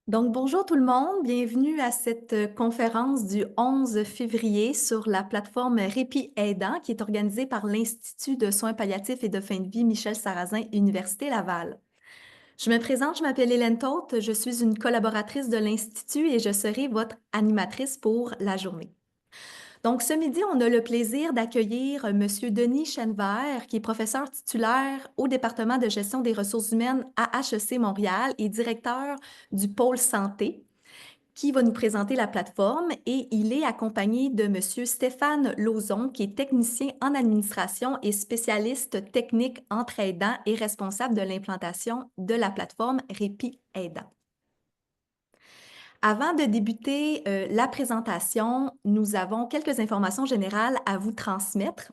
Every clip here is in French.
Donc, bonjour tout le monde, bienvenue à cette conférence du 11 février sur la plateforme Répit Aidant qui est organisée par l'Institut de soins palliatifs et de fin de vie Michel Sarrazin, Université Laval. Je me présente, je m'appelle Hélène Tautte, je suis une collaboratrice de l'Institut et je serai votre animatrice pour la journée. Donc, ce midi, on a le plaisir d'accueillir Monsieur Denis Chenevert, qui est professeur titulaire au département de gestion des ressources humaines à HEC Montréal et directeur du pôle santé, qui va nous présenter la plateforme et il est accompagné de Monsieur Stéphane Lauzon, qui est technicien en administration et spécialiste technique entre aidants et responsable de l'implantation de la plateforme Répit Aidant. Avant de débuter la présentation, nous avons quelques informations générales à vous transmettre.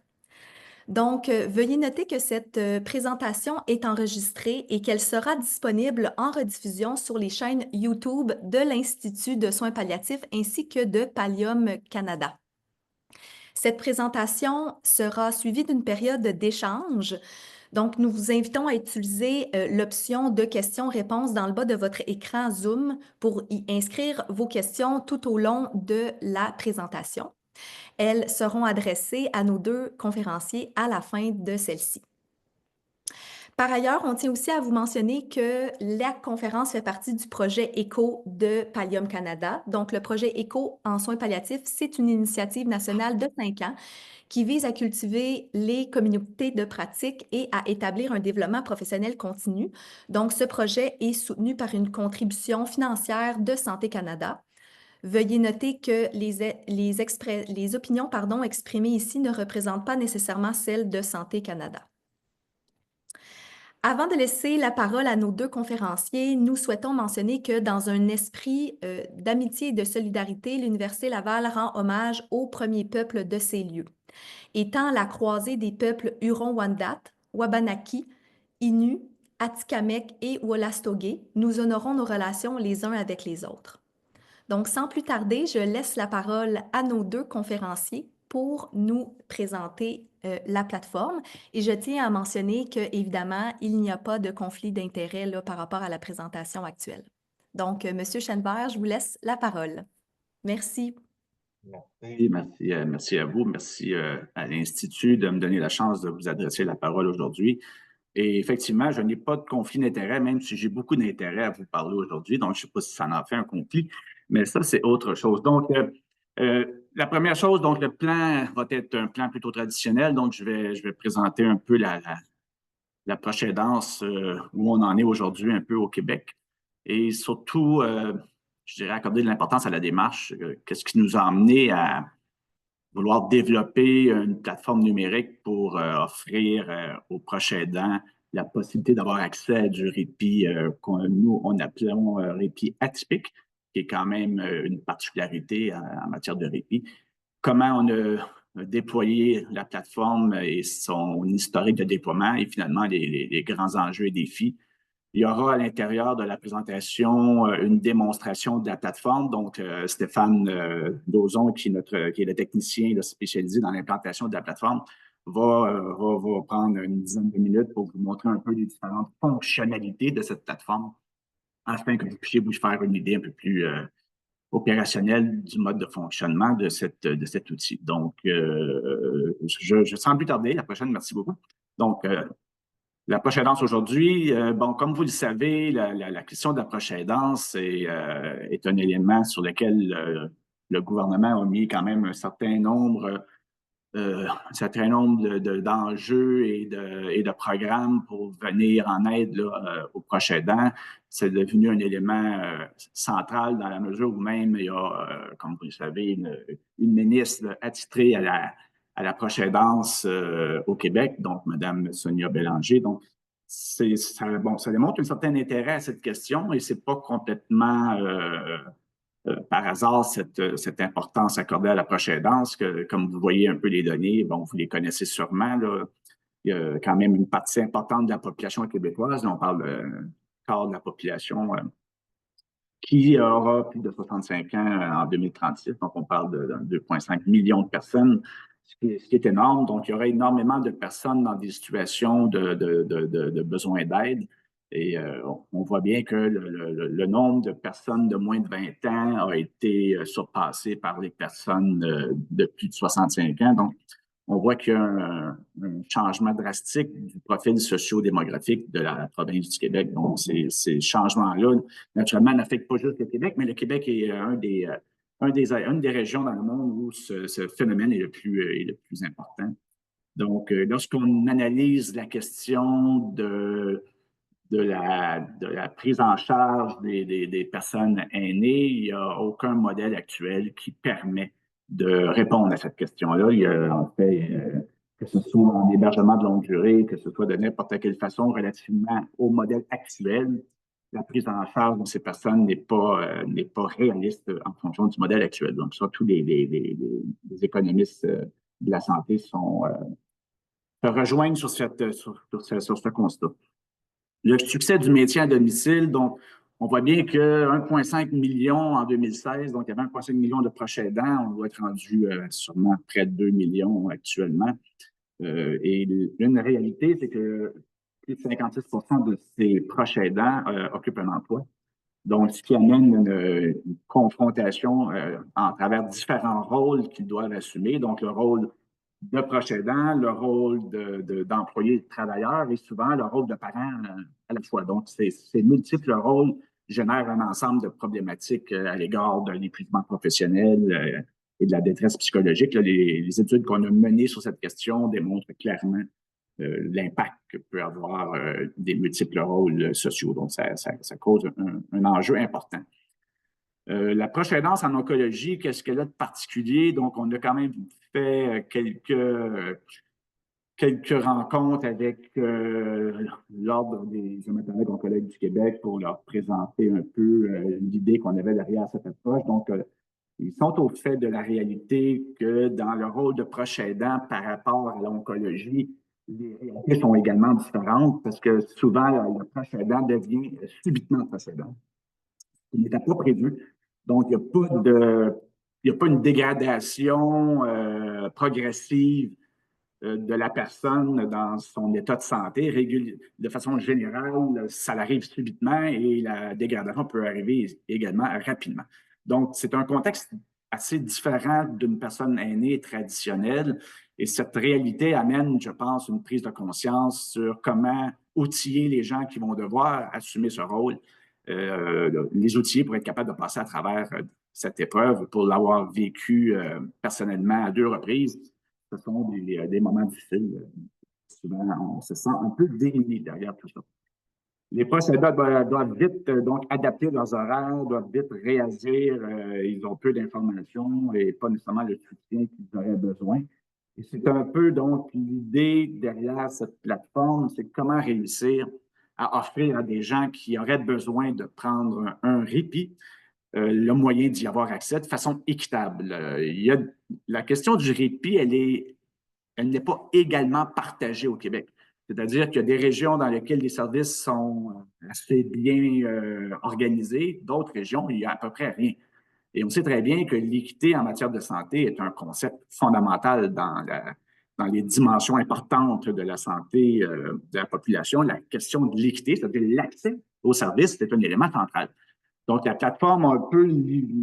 Donc, veuillez noter que cette présentation est enregistrée et qu'elle sera disponible en rediffusion sur les chaînes YouTube de l'Institut de soins palliatifs ainsi que de Pallium Canada. Cette présentation sera suivie d'une période d'échange. Donc, nous vous invitons à utiliser l'option de questions-réponses dans le bas de votre écran Zoom pour y inscrire vos questions tout au long de la présentation. Elles seront adressées à nos deux conférenciers à la fin de celle-ci. Par ailleurs, on tient aussi à vous mentionner que la conférence fait partie du projet ECHO de Pallium Canada. Donc, le projet ECHO en soins palliatifs, c'est une initiative nationale de 5 ans qui vise à cultiver les communautés de pratique et à établir un développement professionnel continu. Donc, ce projet est soutenu par une contribution financière de Santé Canada. Veuillez noter que les opinions exprimées ici ne représentent pas nécessairement celles de Santé Canada. Avant de laisser la parole à nos deux conférenciers, nous souhaitons mentionner que dans un esprit d'amitié et de solidarité, l'Université Laval rend hommage aux premiers peuples de ces lieux. Étant la croisée des peuples Huron-Wendat, Wabanaki, Innu, Atikamekw et Wolastoqey, nous honorons nos relations les uns avec les autres. Donc, sans plus tarder, je laisse la parole à nos deux conférenciers pour nous présenter la plateforme. Et je tiens à mentionner qu'évidemment, il n'y a pas de conflit d'intérêt par rapport à la présentation actuelle. Donc, Monsieur Chenevert, je vous laisse la parole. Merci. Merci, merci à vous, merci à l'Institut de me donner la chance de vous adresser la parole aujourd'hui. Et effectivement, je n'ai pas de conflit d'intérêt, même si j'ai beaucoup d'intérêt à vous parler aujourd'hui. Donc, je ne sais pas si ça en fait un conflit, mais ça, c'est autre chose. Donc, la première chose, donc, le plan va être un plan plutôt traditionnel. Donc, je vais présenter un peu la prochaine danse où on en est aujourd'hui un peu au Québec. Et surtout, je dirais, accorder de l'importance à la démarche. Qu'est-ce qui nous a amené à vouloir développer une plateforme numérique pour offrir aux proches aidants la possibilité d'avoir accès à du répit nous, on appelons répit atypique, qui est quand même une particularité en matière de répit. Comment on a déployé la plateforme et son historique de déploiement et finalement les grands enjeux et défis. Il y aura à l'intérieur de la présentation une démonstration de la plateforme. Donc, Stéphane Lauzon, qui est le technicien spécialisé dans l'implantation de la plateforme, va prendre une dizaine de minutes pour vous montrer un peu les différentes fonctionnalités de cette plateforme afin que vous puissiez vous faire une idée un peu plus opérationnelle du mode de fonctionnement de cet outil. Donc, sans plus tarder, la prochaine, merci beaucoup. Donc, la prochaine danse aujourd'hui, bon, comme vous le savez, la question de la prochaine danse est un élément sur lequel le gouvernement a mis quand même un certain nombre d'enjeux et de programmes pour venir en aide là, aux proches aidants. C'est devenu un élément central dans la mesure où même il y a, comme vous le savez, une ministre attitrée à la proche aidance au Québec, donc Mme Sonia Bélanger. Donc, ça démontre un certain intérêt à cette question et c'est pas complètement par hasard cette importance accordée à la prochaine danse, que comme vous voyez un peu les données, bon, vous les connaissez sûrement, là, il y a quand même une partie importante de la population québécoise, là, on parle de quart de la population qui aura plus de 65 ans en 2036, donc on parle de 2,5 millions de personnes, ce qui est énorme. Donc, il y aura énormément de personnes dans des situations de besoin d'aide. Et on voit bien que le nombre de personnes de moins de 20 ans a été surpassé par les personnes de plus de 65 ans. Donc, on voit qu'il y a un changement drastique du profil socio-démographique de la province du Québec. Donc, ces changements-là, naturellement, n'affectent pas juste le Québec, mais le Québec est une des régions dans le monde où ce phénomène est le plus important. Donc, lorsqu'on analyse la question de la prise en charge des personnes aînées, il n'y a aucun modèle actuel qui permet de répondre à cette question-là. Il y a en fait, que ce soit en hébergement de longue durée, que ce soit de n'importe quelle façon relativement au modèle actuel, la prise en charge de ces personnes n'est pas réaliste en fonction du modèle actuel. Donc, surtout les économistes de la santé se rejoignent sur ce constat. Le succès du maintien à domicile, donc, on voit bien que 1,5 million en 2016, donc il y avait 1,5 million de proches aidants, on doit être rendu sûrement près de 2 millions actuellement. Et une réalité, c'est que plus de 56 de ces proches aidants occupent un emploi. Donc, ce qui amène une confrontation en travers différents rôles qu'ils doivent assumer. Donc, le rôle de proche aidant, le rôle d'employé travailleur et souvent le rôle de parent à la fois. Donc, ces multiples rôles génèrent un ensemble de problématiques à l'égard de l'épuisement professionnel et de la détresse psychologique. Là, les études qu'on a menées sur cette question démontrent clairement l'impact que peut avoir des multiples rôles sociaux. Donc, ça cause un enjeu important. La proche aidance en oncologie, qu'est-ce qu'elle a de particulier? Donc, on a quand même fait quelques rencontres avec l'Ordre des hématologues oncologues du Québec pour leur présenter un peu l'idée qu'on avait derrière cette approche. Donc, ils sont au fait de la réalité que dans le rôle de proche aidant par rapport à l'oncologie, les réalités sont également différentes parce que souvent, le proche aidant devient subitement proche aidant. Il n'était pas prévu. Donc, il n'y a pas une dégradation progressive de la personne dans son état de santé. De façon générale, ça arrive subitement et la dégradation peut arriver également rapidement. Donc, c'est un contexte assez différent d'une personne aînée traditionnelle et cette réalité amène, je pense, une prise de conscience sur comment outiller les gens qui vont devoir assumer ce rôle, les outiller pour être capables de passer à travers cette épreuve, pour l'avoir vécu personnellement à 2 reprises. Ce sont des moments difficiles. Souvent, on se sent un peu démuni derrière tout ça. Les proches aidants doivent vite donc adapter leurs horaires, doivent vite réagir. Ils ont peu d'informations et pas nécessairement le soutien qu'ils auraient besoin. Et c'est un peu donc l'idée derrière cette plateforme, c'est comment réussir à offrir à des gens qui auraient besoin de prendre un répit, le moyen d'y avoir accès de façon équitable. La question du répit, elle n'est pas également partagée au Québec. C'est-à-dire qu'il y a des régions dans lesquelles les services sont assez bien organisés, d'autres régions, il n'y a à peu près rien. Et on sait très bien que l'équité en matière de santé est un concept fondamental dans les dimensions importantes de la santé de la population. La question de l'équité, c'est-à-dire l'accès aux services, c'est un élément central. Donc, la plateforme a un peu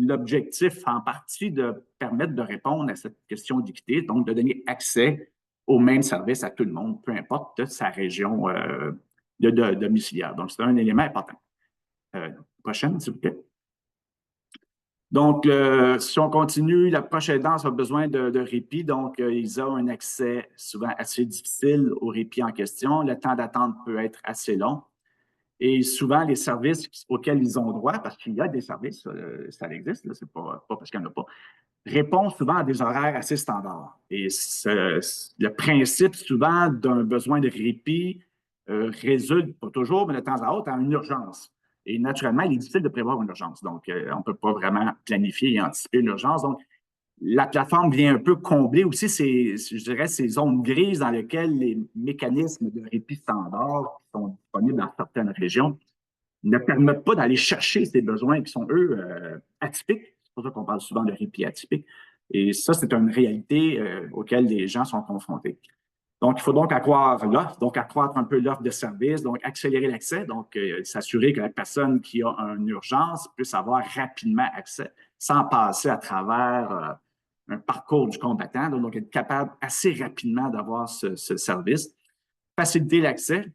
l'objectif en partie de permettre de répondre à cette question d'équité, donc de donner accès aux mêmes services à tout le monde, peu importe sa région de domiciliaire. Donc, c'est un élément important. Prochaine, s'il vous plaît. Donc, si on continue, la proche aidance a besoin de répit. Donc, ils ont un accès souvent assez difficile au répit en question. Le temps d'attente peut être assez long. Et souvent, les services auxquels ils ont droit, parce qu'il y a des services, ça existe, c'est pas parce qu'il n'y en a pas, répondent souvent à des horaires assez standards. Et le principe, souvent, d'un besoin de répit résulte, pas toujours, mais de temps à autre, en une urgence. Et naturellement, il est difficile de prévoir une urgence. Donc, on ne peut pas vraiment planifier et anticiper une urgence. Donc, la plateforme vient un peu combler aussi je dirais, ces zones grises dans lesquelles les mécanismes de répit standards qui sont disponibles dans certaines régions ne permettent pas d'aller chercher ces besoins qui sont, eux, atypiques. C'est pour ça qu'on parle souvent de répit atypique. Et ça, c'est une réalité auquel les gens sont confrontés. Donc, il faut donc accroître l'offre, donc accroître un peu l'offre de services, donc accélérer l'accès, donc s'assurer que la personne qui a une urgence puisse avoir rapidement accès sans passer à travers un parcours du combattant, donc être capable assez rapidement d'avoir ce service. Faciliter l'accès,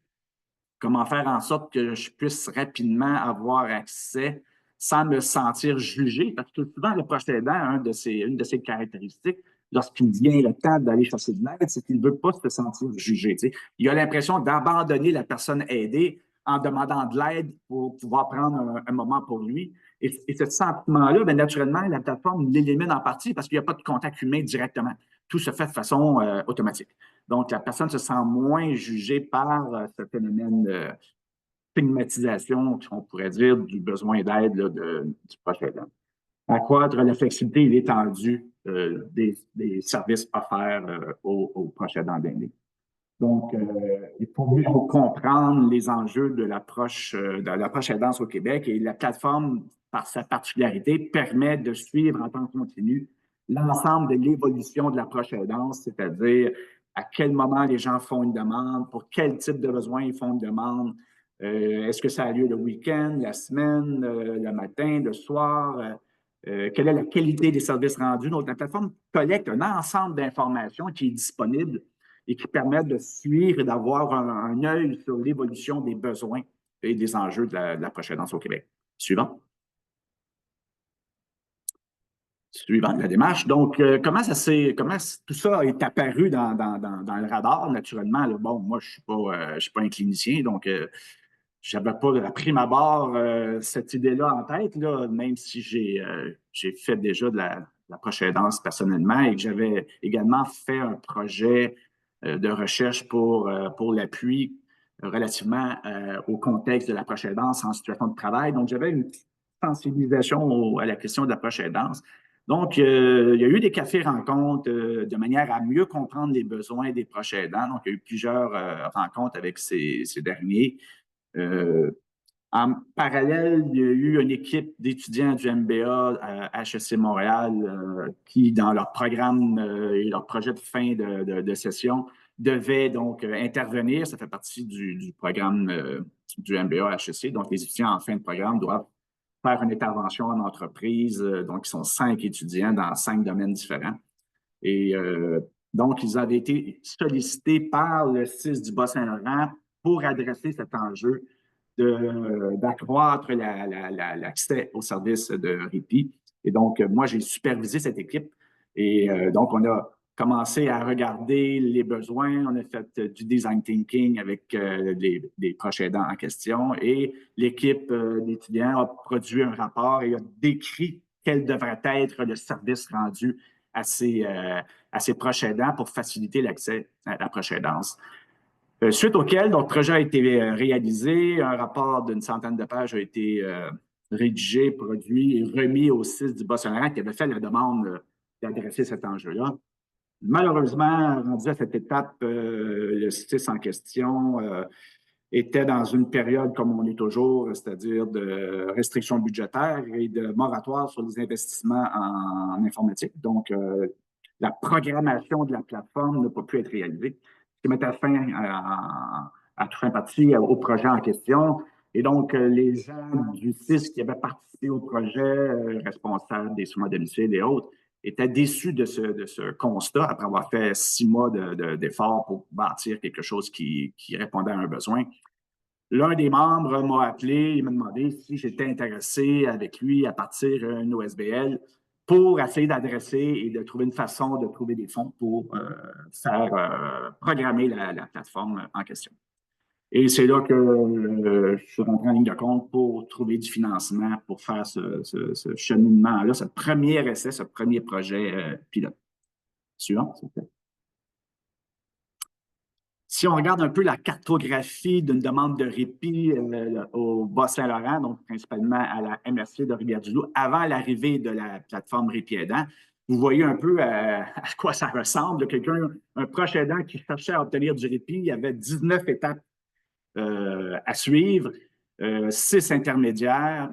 comment faire en sorte que je puisse rapidement avoir accès sans me sentir jugé, parce que souvent, le proche aidant, une de ses caractéristiques, lorsqu'il vient le temps d'aller chercher de l'aide, c'est qu'il ne veut pas se sentir jugé. Tu sais. Il a l'impression d'abandonner la personne aidée en demandant de l'aide pour pouvoir prendre un moment pour lui. Et ce sentiment-là, bien, naturellement, la plateforme l'élimine en partie parce qu'il n'y a pas de contact humain directement. Tout se fait de façon automatique. Donc, la personne se sent moins jugée par ce phénomène de stigmatisation, on pourrait dire, du besoin d'aide du proche aidant. Accroître la flexibilité et l'étendue des services offerts aux proches aidants d'aînés. Donc, il faut mieux comprendre les enjeux de l'approche aidance au Québec et la plateforme, par sa particularité, permet de suivre en temps continu l'ensemble de l'évolution de l'approche aidance, c'est-à-dire à quel moment les gens font une demande, pour quel type de besoin ils font une demande, est-ce que ça a lieu le week-end, la semaine, le matin, le soir, quelle est la qualité des services rendus. Donc, la plateforme collecte un ensemble d'informations qui est disponible et qui permettent de suivre et d'avoir un œil sur l'évolution des besoins et des enjeux de la prochaine danse au Québec. Suivant. Suivant la démarche. Donc, comment tout ça est apparu dans le radar, naturellement? Là, bon, moi, je ne suis pas un clinicien, donc je n'avais pas de prime abord cette idée-là en tête, là, même si j'ai fait déjà de la prochaine danse personnellement et que j'avais également fait un projet de recherche pour l'appui relativement au contexte de la prochaine danse en situation de travail. Donc, j'avais une sensibilisation à la question de la prochaine danse. Donc, il y a eu des cafés-rencontres de manière à mieux comprendre les besoins des proches aidants. Donc, il y a eu plusieurs rencontres avec ces derniers. En parallèle, il y a eu une équipe d'étudiants du MBA à HEC Montréal qui, dans leur programme et leur projet de fin de session, devaient donc intervenir. Ça fait partie du programme du MBA à HEC. Donc, les étudiants en fin de programme doivent faire une intervention en entreprise. Donc, ils sont 5 étudiants dans 5 domaines différents. Et donc, ils avaient été sollicités par le CIS du Bas-Saint-Laurent pour adresser cet enjeu d'accroître l'accès aux services de répit. Et donc, moi, j'ai supervisé cette équipe. Et donc, on a commencé à regarder les besoins. On a fait du design thinking avec les proches aidants en question. Et l'équipe d'étudiants a produit un rapport et a décrit quel devrait être le service rendu à ces proches aidants pour faciliter l'accès à la proche aidance. Suite auquel, notre projet a été réalisé, un rapport d'une centaine de pages a été rédigé, produit et remis au CIS du Bas-Saint-Laurent qui avait fait la demande d'adresser cet enjeu-là. Malheureusement, rendu à cette étape, le CIS en question était dans une période comme on est toujours, c'est-à-dire de restrictions budgétaires et de moratoire sur les investissements en informatique. Donc, la programmation de la plateforme n'a pas pu être réalisée, ce qui mettait fin à tout fin partie au projet en question. Et donc, les gens du CIS qui avaient participé au projet, responsables des soins à domicile et autres, étaient déçus de ce constat après avoir fait 6 mois d'efforts pour bâtir quelque chose qui répondait à un besoin. L'un des membres m'a appelé, il m'a demandé si j'étais intéressé avec lui à partir une OSBL pour essayer d'adresser et de trouver une façon de trouver des fonds pour faire programmer la plateforme en question. Et c'est là que je suis rentré en ligne de compte pour trouver du financement pour faire ce cheminement-là, ce premier essai, ce premier projet pilote. Suivant, s'il vous plaît. Si on regarde un peu la cartographie d'une demande de répit au Bas-Saint-Laurent, donc principalement à la MRC de Rivière-du-Loup, avant l'arrivée de la plateforme Répit aidant, vous voyez un peu à quoi ça ressemble. Un proche aidant qui cherchait à obtenir du répit, il y avait 19 étapes à suivre, 6 intermédiaires,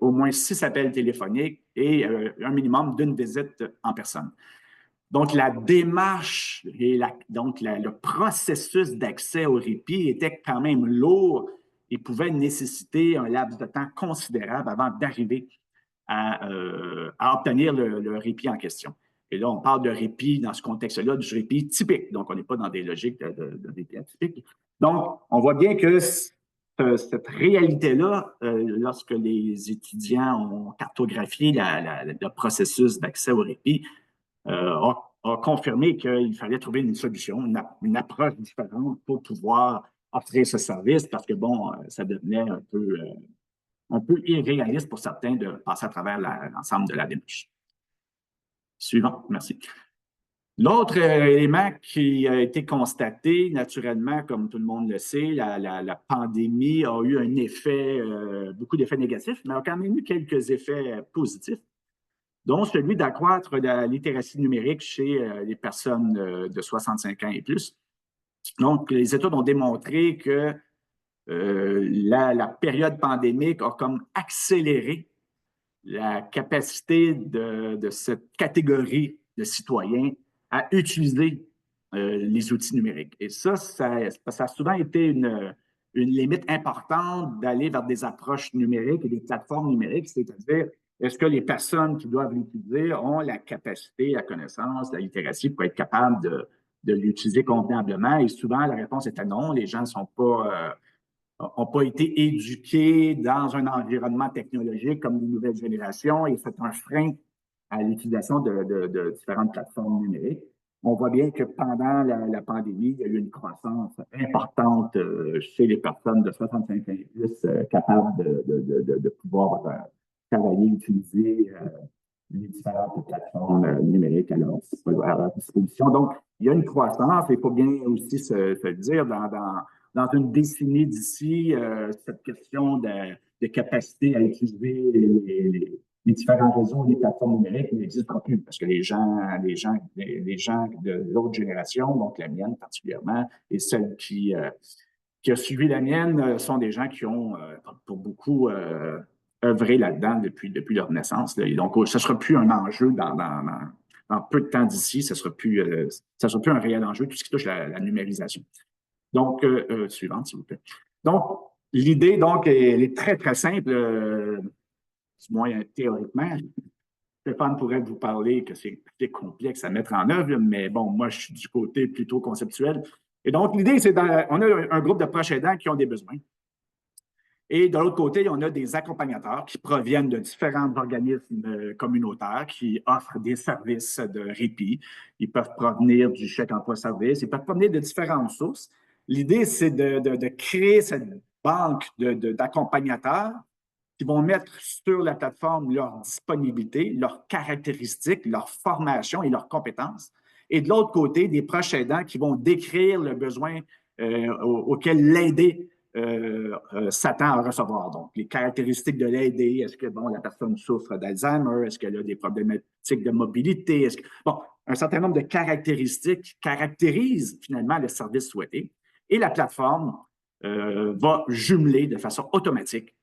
au moins 6 appels téléphoniques et un minimum d'une visite en personne. Donc, la démarche et le processus d'accès au répit était quand même lourd et pouvait nécessiter un laps de temps considérable avant d'arriver à obtenir le répit en question. Et là, on parle de répit dans ce contexte-là, du répit typique. Donc, on n'est pas dans des logiques de répit atypique. Donc, on voit bien que cette réalité-là, lorsque les étudiants ont cartographié le processus d'accès au répit, a confirmé qu'il fallait trouver une solution, une approche différente pour pouvoir offrir ce service parce que, bon, ça devenait un peu irréaliste pour certains de passer à travers l'ensemble de la démarche. Suivant, merci. L'autre élément qui a été constaté, naturellement, comme tout le monde le sait, la pandémie a eu un effet, beaucoup d'effets négatifs, mais a quand même eu quelques effets positifs, dont celui d'accroître la littératie numérique chez les personnes de 65 ans et plus. Donc, les études ont démontré que la période pandémique a comme accéléré la capacité de cette catégorie de citoyens à utiliser les outils numériques. Et ça a souvent été une limite importante d'aller vers des approches numériques et des plateformes numériques, c'est-à-dire est-ce que les personnes qui doivent l'utiliser ont la capacité, la connaissance, la littératie pour être capables de l'utiliser convenablement? Et souvent, la réponse était non. Les gens ne sont pas n'ont pas été éduqués dans un environnement technologique comme les nouvelles générations et c'est un frein à l'utilisation de différentes plateformes numériques. On voit bien que pendant la pandémie, il y a eu une croissance importante chez les personnes de 65 ans et plus capables de pouvoir travailler, utiliser les différentes plateformes numériques à leur disposition. Donc, il y a une croissance, et il faut bien aussi se le dire, dans une décennie d'ici, cette question de capacité à utiliser les différents réseaux, les plateformes numériques n'existera plus parce que les gens de l'autre génération, donc la mienne particulièrement, et celle qui a suivi la mienne, sont des gens qui ont, pour beaucoup, œuvré là-dedans depuis leur naissance. Là. Et donc, ce ne sera plus un enjeu dans peu de temps d'ici, ce ne sera plus un réel enjeu, tout ce qui touche la numérisation. Donc, suivante, s'il vous plaît. Donc, l'idée, donc, elle est très, très simple, du moins théoriquement. Stéphane pourrait vous parler que c'est complexe à mettre en œuvre, mais bon, moi, je suis du côté plutôt conceptuel. Et donc, l'idée, c'est on a un groupe de proches aidants qui ont des besoins. Et de l'autre côté, on a des accompagnateurs qui proviennent de différents organismes communautaires qui offrent des services de répit. Ils peuvent provenir du chèque emploi-service, ils peuvent provenir de différentes sources. L'idée, c'est de créer cette banque d'accompagnateurs qui vont mettre sur la plateforme leur disponibilité, leurs caractéristiques, leur formation et leurs compétences. Et de l'autre côté, des proches aidants qui vont décrire le besoin auquel l'aider s'attend à recevoir. Donc, les caractéristiques de l'aider, est-ce que la personne souffre d'Alzheimer, est-ce qu'elle a des problématiques de mobilité, un certain nombre de caractéristiques caractérisent finalement le service souhaité. Et la plateforme va jumeler de façon automatique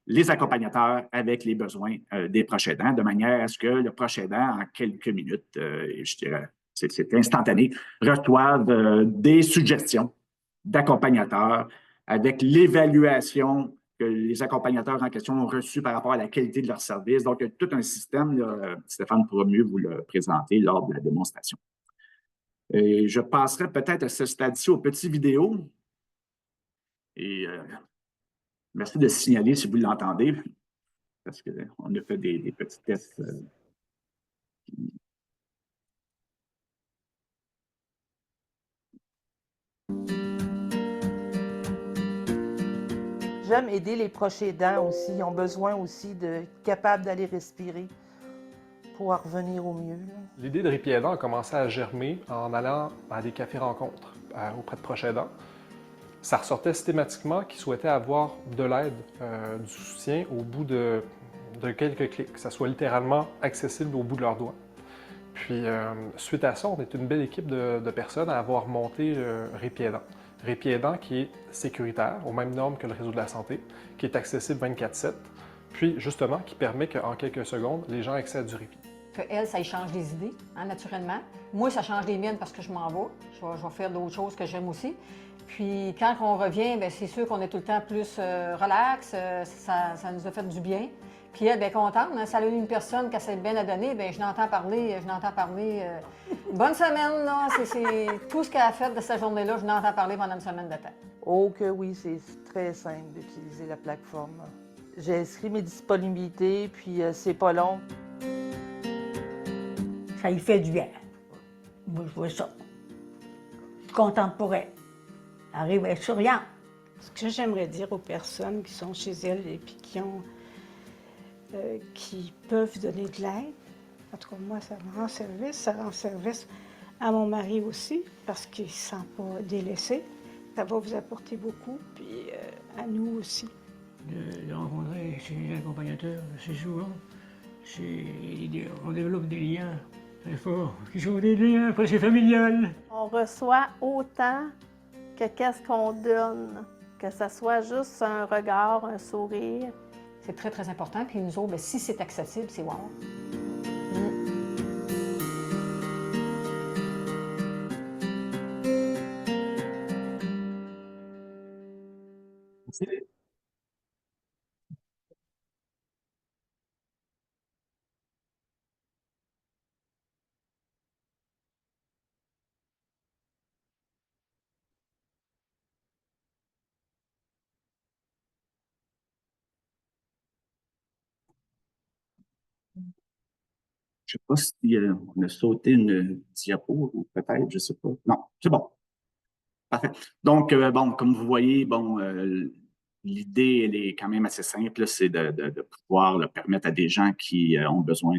les accompagnateurs avec les besoins des proches aidants, de manière à ce que le proche aidant, en quelques minutes, je dirais, c'est instantané, reçoive des suggestions d'accompagnateurs avec l'évaluation que les accompagnateurs en question ont reçue par rapport à la qualité de leur service. Donc, il y a tout un système, là, Stéphane pourra mieux vous le présenter lors de la démonstration. Et je passerai peut-être à ce stade-ci aux petites vidéos. Et merci de signaler si vous l'entendez, parce qu'on a fait des petits tests. J'aime aider les proches aidants aussi. Ils ont besoin aussi d'être capables d'aller respirer pour revenir au mieux. L'idée de répit aidant a commencé à germer en allant à des cafés-rencontres auprès de proches aidants. Ça ressortait systématiquement qu'ils souhaitaient avoir de l'aide, du soutien au bout de quelques clics, que ça soit littéralement accessible au bout de leurs doigts. Puis, suite à ça, on est une belle équipe de personnes à avoir monté Répit aidant. Répit aidant qui est sécuritaire, aux mêmes normes que le réseau de la santé, qui est accessible 24/7, puis justement qui permet qu'en quelques secondes, les gens accèdent du répit. Elle, ça y change les idées, hein, naturellement. Moi, ça change les miennes parce que je m'en vais. Je vais faire d'autres choses que j'aime aussi. Puis quand on revient, bien, c'est sûr qu'on est tout le temps plus relax. Ça nous a fait du bien. Puis elle, bien contente, hein, si elle a eu une personne qui a cette bien à donner, bien, je l'entends parler. Bonne semaine, là, c'est tout ce qu'elle a fait de cette journée-là, je l'entends parler pendant une semaine de temps. Oh que oui, c'est très simple d'utiliser la plateforme. J'ai inscrit mes disponibilités, puis c'est pas long. Ça y fait du bien. Moi, je vois ça. Je suis contente pour elle. Elle arrive, elle est souriante. Ce que j'aimerais dire aux personnes qui sont chez elles et puis qui peuvent donner de l'aide, en tout cas, moi, ça me rend service. Ça rend service à mon mari aussi, parce qu'il ne se sent pas délaissé. Ça va vous apporter beaucoup, puis à nous aussi. De rencontrer ces accompagnateurs, c'est souvent, on développe des liens très forts, qui sont des liens presque familiales. On reçoit autant que qu'est-ce qu'on donne, que ce soit juste un regard, un sourire. C'est très, très important. Puis nous autres, bien, si c'est accessible, c'est wow. Merci. Je ne sais pas si on a sauté une diapo ou peut-être, je ne sais pas. Non, c'est bon. Parfait. Donc, bon, comme vous voyez, bon, l'idée, elle est quand même assez simple, c'est de pouvoir permettre à des gens qui ont besoin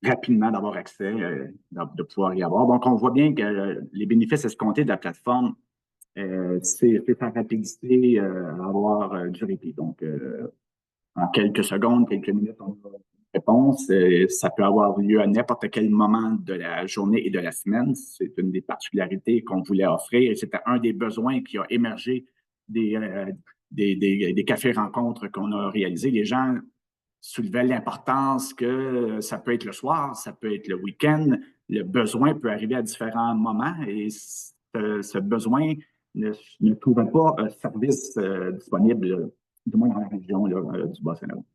rapidement d'avoir accès, de pouvoir y avoir. Donc, on voit bien que les bénéfices escomptés de la plateforme, c'est sa rapidité à avoir du répit. Donc, en quelques secondes, quelques minutes, on a une réponse. Ça peut avoir lieu à n'importe quel moment de la journée et de la semaine. C'est une des particularités qu'on voulait offrir et c'était un des besoins qui a émergé des cafés-rencontres qu'on a réalisés. Les gens soulevaient l'importance que ça peut être le soir, ça peut être le week-end. Le besoin peut arriver à différents moments et ce besoin ne trouvait pas un service disponible, du moins dans la région là, du Bas-Saint-Laurent.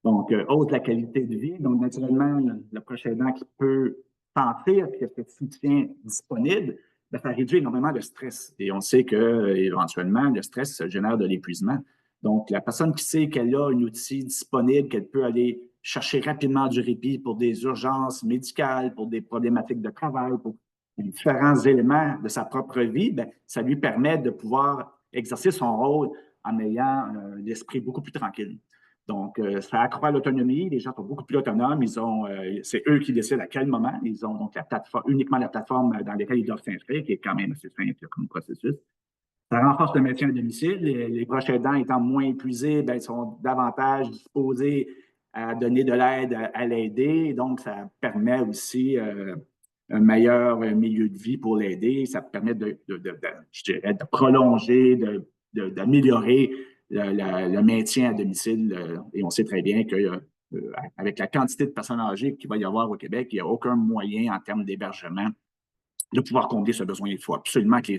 Donc, hausse de la qualité de vie. Donc, naturellement, le prochain aidant qui peut sentir qu'il y a ce soutien disponible, bien, ça réduit énormément le stress. Et on sait qu'éventuellement, le stress génère de l'épuisement. Donc, la personne qui sait qu'elle a un outil disponible, qu'elle peut aller chercher rapidement du répit pour des urgences médicales, pour des problématiques de travail, pour différents éléments de sa propre vie, bien, ça lui permet de pouvoir exercer son rôle en ayant l'esprit beaucoup plus tranquille. Donc, ça accroît l'autonomie. Les gens sont beaucoup plus autonomes. C'est eux qui décident à quel moment. Ils ont donc uniquement la plateforme dans laquelle ils doivent s'inscrire, qui est quand même assez simple comme processus. Ça renforce le maintien à domicile. Les proches aidants étant moins épuisés, bien, ils sont davantage disposés à donner de l'aide à l'aider. Donc, ça permet aussi un meilleur milieu de vie pour l'aider. Ça permet je dirais, de prolonger, d'améliorer le maintien à domicile. Et on sait très bien qu'avec la quantité de personnes âgées qu'il va y avoir au Québec, il n'y a aucun moyen en termes d'hébergement de pouvoir combler ce besoin. Il faut absolument que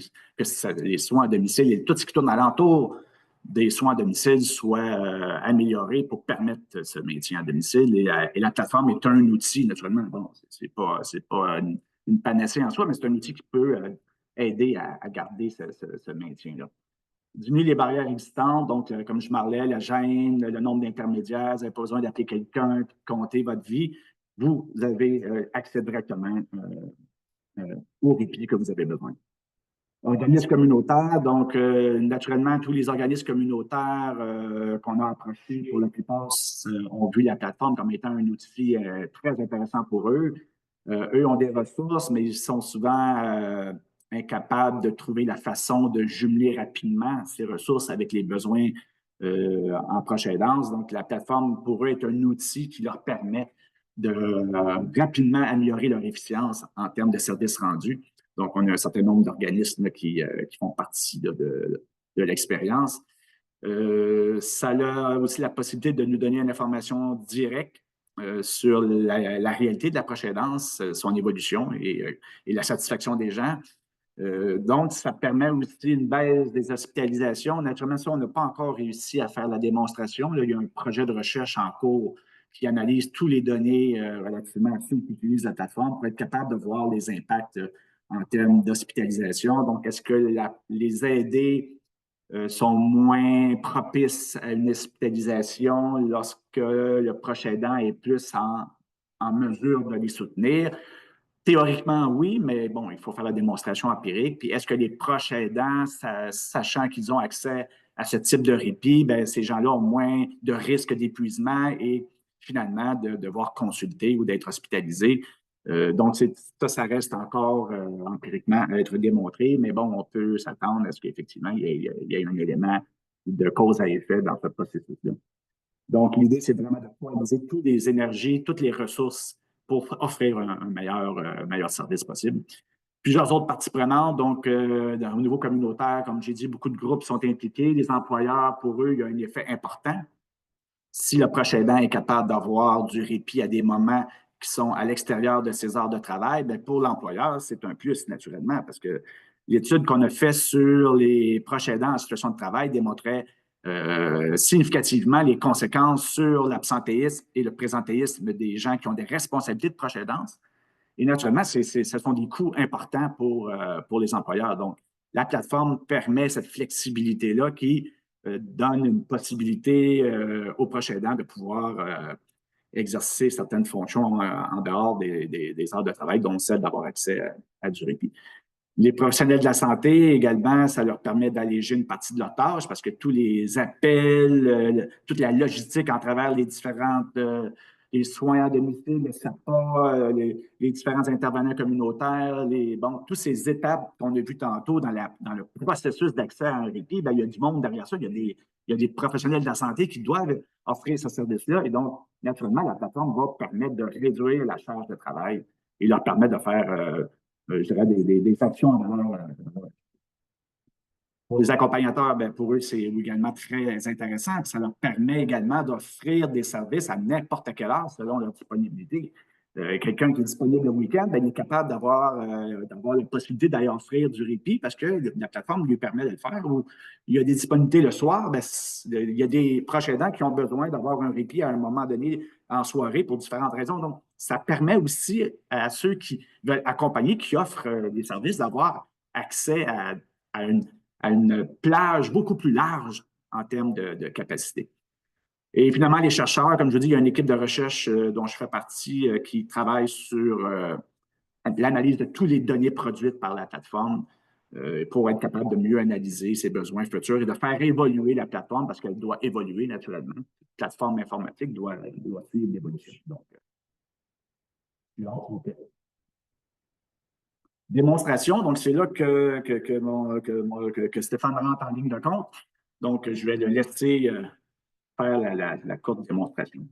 les soins à domicile et tout ce qui tourne alentour des soins à domicile soient améliorés pour permettre ce maintien à domicile. Et la plateforme est un outil, naturellement. Bon, c'est pas une panacée en soi, mais c'est un outil qui peut aider à garder ce maintien-là. Diminuer les barrières existantes, donc comme je parlais, la gêne, le nombre d'intermédiaires, vous n'avez pas besoin d'appeler quelqu'un, de compter votre vie. Vous avez accès directement au répit que vous avez besoin. Organismes communautaires, donc naturellement, tous les organismes communautaires qu'on a approchés, pour la plupart, ont vu la plateforme comme étant un outil très intéressant pour eux. Eux ont des ressources, mais ils sont souvent incapables de trouver la façon de jumeler rapidement ces ressources avec les besoins en proche aidance. Donc, la plateforme, pour eux, est un outil qui leur permet de rapidement améliorer leur efficience en termes de services rendus. Donc, on a un certain nombre d'organismes qui font partie de l'expérience. Ça a aussi la possibilité de nous donner une information directe sur la réalité de la proche aidance, son évolution et la satisfaction des gens. Donc, ça permet aussi une baisse des hospitalisations. Naturellement, ça, on n'a pas encore réussi à faire la démonstration. Là, il y a un projet de recherche en cours qui analyse tous les données relativement à ceux qui utilisent la plateforme pour être capable de voir les impacts en termes d'hospitalisation. Donc, est-ce que les aidés sont moins propices à une hospitalisation lorsque le proche aidant est plus en mesure de les soutenir? Théoriquement, oui, mais bon, il faut faire la démonstration empirique. Puis est-ce que les proches aidants, sachant qu'ils ont accès à ce type de répit, bien, ces gens-là ont moins de risques d'épuisement et finalement de devoir consulter ou d'être hospitalisés? Donc, ça reste encore empiriquement à être démontré, mais bon, on peut s'attendre à ce qu'effectivement, il y ait un élément de cause à effet dans ce processus-là. Donc, l'idée, c'est vraiment de mobiliser toutes les énergies, toutes les ressources pour offrir un meilleur service possible. Plusieurs autres parties prenantes, donc au niveau communautaire, comme j'ai dit, beaucoup de groupes sont impliqués. Les employeurs, pour eux, il y a un effet important. Si le proche aidant est capable d'avoir du répit à des moments qui sont à l'extérieur de ses heures de travail, bien, pour l'employeur, c'est un plus, naturellement, parce que l'étude qu'on a faite sur les proches aidants en situation de travail démontrait significativement les conséquences sur l'absentéisme et le présentéisme des gens qui ont des responsabilités de proche aidance. Et naturellement, ce sont des coûts importants pour les employeurs. Donc, la plateforme permet cette flexibilité-là qui donne une possibilité aux proches aidants de pouvoir exercer certaines fonctions en dehors des heures de travail, dont celle d'avoir accès à du répit. Les professionnels de la santé, également, ça leur permet d'alléger une partie de leur tâche parce que tous les appels, toute la logistique en travers les différentes les soins à domicile, le SAPA, les différents intervenants communautaires, toutes ces étapes qu'on a vues tantôt dans le processus d'accès à un répit, bien, il y a du monde derrière ça. Il y a des professionnels de la santé qui doivent offrir ce service-là. Et donc, naturellement, la plateforme va permettre de réduire la charge de travail et leur permettre de faire je dirais, des actions pour les accompagnateurs, bien, pour eux, c'est également très intéressant. Puis ça leur permet également d'offrir des services à n'importe quelle heure selon leur disponibilité. Quelqu'un qui est disponible le week-end, bien, il est capable d'avoir la possibilité d'aller offrir du répit parce que la plateforme lui permet de le faire. Ou il y a des disponibilités le soir, bien, il y a des proches aidants qui ont besoin d'avoir un répit à un moment donné en soirée pour différentes raisons. Donc, ça permet aussi à ceux qui veulent accompagner, qui offrent des services, d'avoir accès à une plage beaucoup plus large en termes de capacité. Et finalement, les chercheurs, comme je vous dis, il y a une équipe de recherche dont je fais partie qui travaille sur l'analyse de toutes les données produites par la plateforme pour être capable de mieux analyser ses besoins futurs et de faire évoluer la plateforme parce qu'elle doit évoluer naturellement. La plateforme informatique doit suivre l'évolution. Donc, démonstration, donc c'est là que Stéphane rentre en ligne de compte. Donc, je vais le laisser faire la courte démonstration.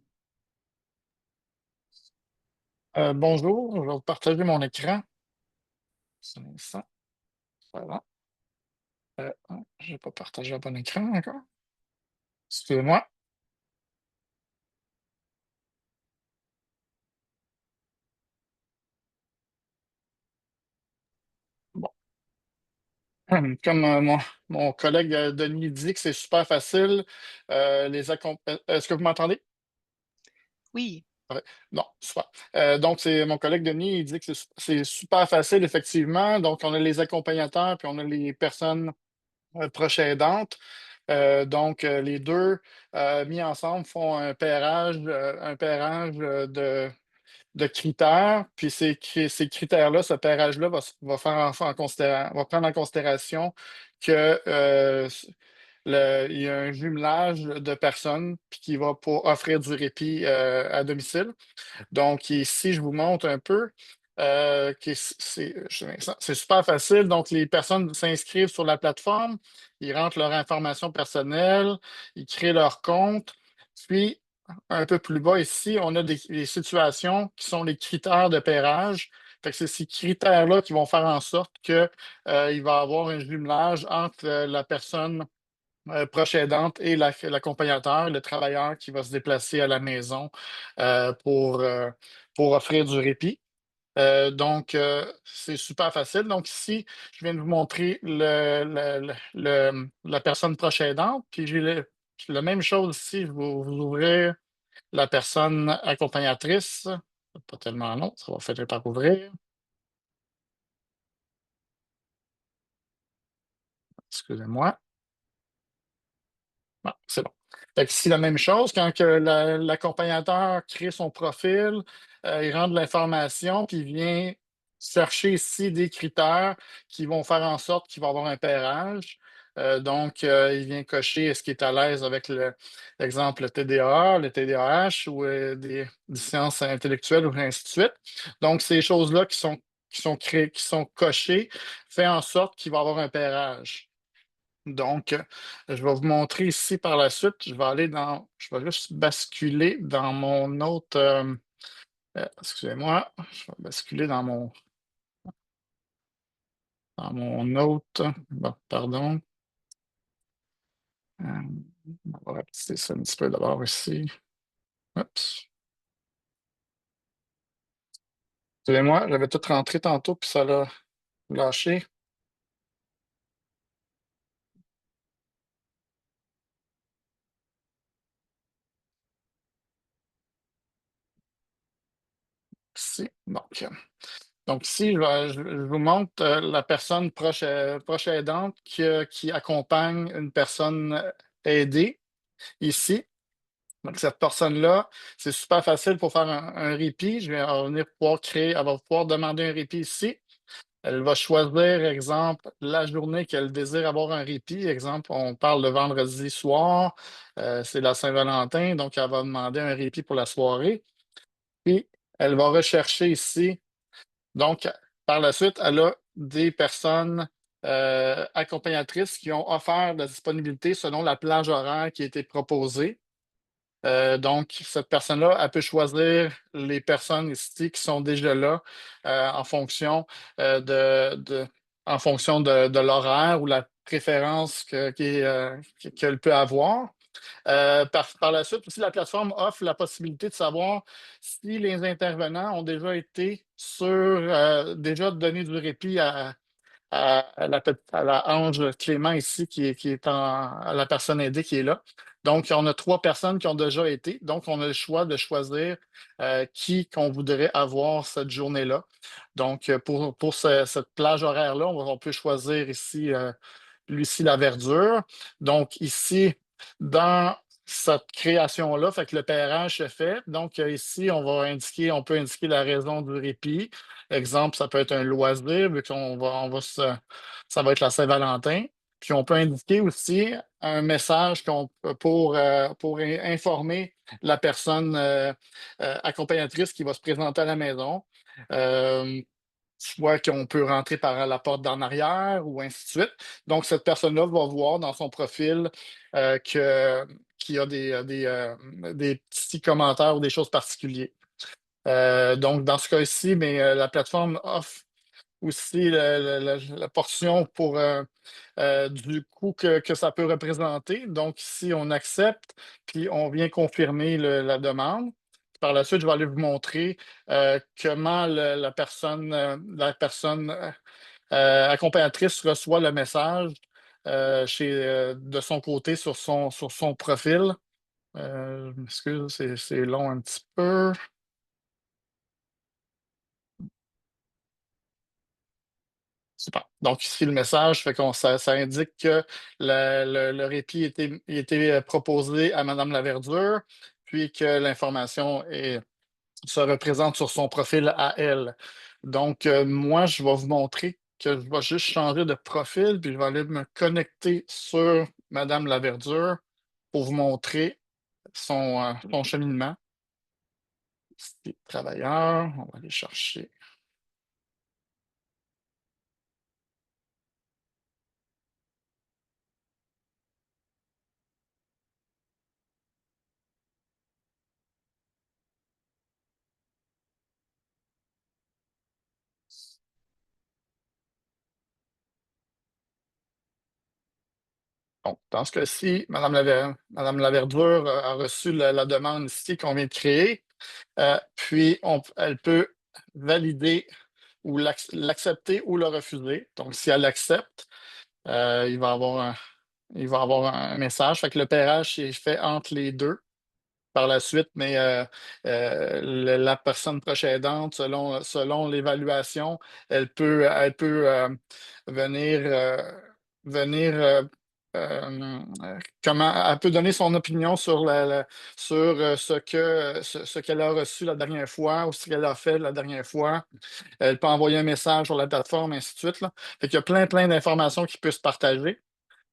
Bonjour, je vais vous partager mon écran. C'est ça. Voilà. Je n'ai pas partagé le bon écran encore. Excusez-moi. Bon. Comme mon collègue Denis dit que c'est super facile, est-ce que vous m'entendez? Oui. Ouais. Non, super. Donc, c'est mon collègue Denis, il dit que c'est super facile, effectivement. Donc, on a les accompagnateurs, puis on a les personnes proches aidantes. Donc, les deux mis ensemble font un pairage de critères. Puis ces critères-là, ce pairage-là va prendre en considération que il y a un jumelage de personnes puis qui va pour offrir du répit à domicile. Donc, ici, je vous montre un peu. C'est super facile. Donc, les personnes s'inscrivent sur la plateforme, ils rentrent leur information personnelle, ils créent leur compte. Puis, un peu plus bas ici, on a des situations qui sont les critères de pairage. Fait que c'est ces critères-là qui vont faire en sorte qu'il va y avoir un jumelage entre la personne proche aidante et l'accompagnateur, le travailleur qui va se déplacer à la maison pour offrir du répit. C'est super facile. Donc, ici, je viens de vous montrer la personne proche aidante. Puis, j'ai la même chose ici. Je vais vous ouvrir la personne accompagnatrice. Pas tellement long, ça va faire par ouvrir. Excusez-moi. Bon, c'est bon. Fait que ici, la même chose, quand que l'accompagnateur crée son profil, il rentre de l'information, puis il vient chercher ici des critères qui vont faire en sorte qu'il va avoir un pairage. Il vient cocher est-ce qu'il est à l'aise avec l'exemple le TDAH, le TDAH ou des déficiences intellectuelles ou ainsi de suite. Donc, ces choses-là qui sont créées, qui sont cochées, fait en sorte qu'il va avoir un pairage. Donc, je vais vous montrer ici par la suite. Je vais juste basculer dans mon autre. Excusez-moi, je vais basculer dans mon autre. Bon, pardon. On va rapetisser ça un petit peu d'abord ici. Oups. Excusez-moi, j'avais tout rentré tantôt, puis ça l'a lâché. Ici. Donc ici, je vous montre la personne proche aidante qui accompagne une personne aidée ici. Donc, cette personne-là, c'est super facile pour faire un répit. Je vais venir pouvoir créer, elle va pouvoir demander un répit ici. Elle va choisir, exemple, la journée qu'elle désire avoir un répit. Exemple, on parle de vendredi soir, c'est la Saint-Valentin, donc elle va demander un répit pour la soirée. Puis, elle va rechercher ici. Donc, par la suite, elle a des personnes accompagnatrices qui ont offert la disponibilité selon la plage horaire qui a été proposée. Donc, cette personne-là, elle peut choisir les personnes ici qui sont déjà là en fonction en fonction de l'horaire ou la préférence qu'elle peut avoir. Par la suite, aussi, la plateforme offre la possibilité de savoir si les intervenants ont déjà été déjà donné du répit à la Ange Clément ici, qui est à la personne aidée qui est là. Donc, on a 3 personnes qui ont déjà été. Donc, on a le choix de choisir qui qu'on voudrait avoir cette journée-là. Donc, pour cette plage horaire-là, on peut choisir ici, Lucie Laverdure. Donc, ici, dans cette création-là, fait que le pairage se fait. Donc, ici, on peut indiquer la raison du répit. Exemple, ça peut être un loisir, vu ça va être la Saint-Valentin. Puis on peut indiquer aussi un message pour informer la personne accompagnatrice qui va se présenter à la maison. Euh, Soit qu'on peut rentrer par la porte d'en arrière ou ainsi de suite. Donc, cette personne-là va voir dans son profil qu'il y a des petits commentaires ou des choses particulières. Donc, dans ce cas-ci, mais la plateforme offre aussi la portion pour du coût que ça peut représenter. Donc, ici, on accepte, puis on vient confirmer la demande. Par la suite, je vais aller vous montrer comment la personne accompagnatrice reçoit le message de son côté sur son profil. Je m'excuse, c'est long un petit peu. Super. Donc, ici, le message fait ça indique que le répit était proposé à Mme Laverdure, puis que l'information se représente sur son profil à elle. Donc, moi, je vais vous montrer que je vais juste changer de profil, puis je vais aller me connecter sur Mme Laverdure pour vous montrer son cheminement. Ici, travailleur, on va aller chercher. Donc, dans ce cas-ci, Mme Laverdure a reçu la demande ici qu'on vient de créer. Puis, elle peut valider ou l'accepter ou le refuser. Donc, si elle l'accepte, il va avoir un message. Fait que le pairage est fait entre les deux par la suite, mais la personne proche aidante, selon l'évaluation, elle peut venir comment elle peut donner son opinion sur ce qu'elle a reçu la dernière fois ou ce qu'elle a fait la dernière fois. Elle peut envoyer un message sur la plateforme, ainsi de suite, là. Fait qu'il y a plein d'informations qui peuvent se partager.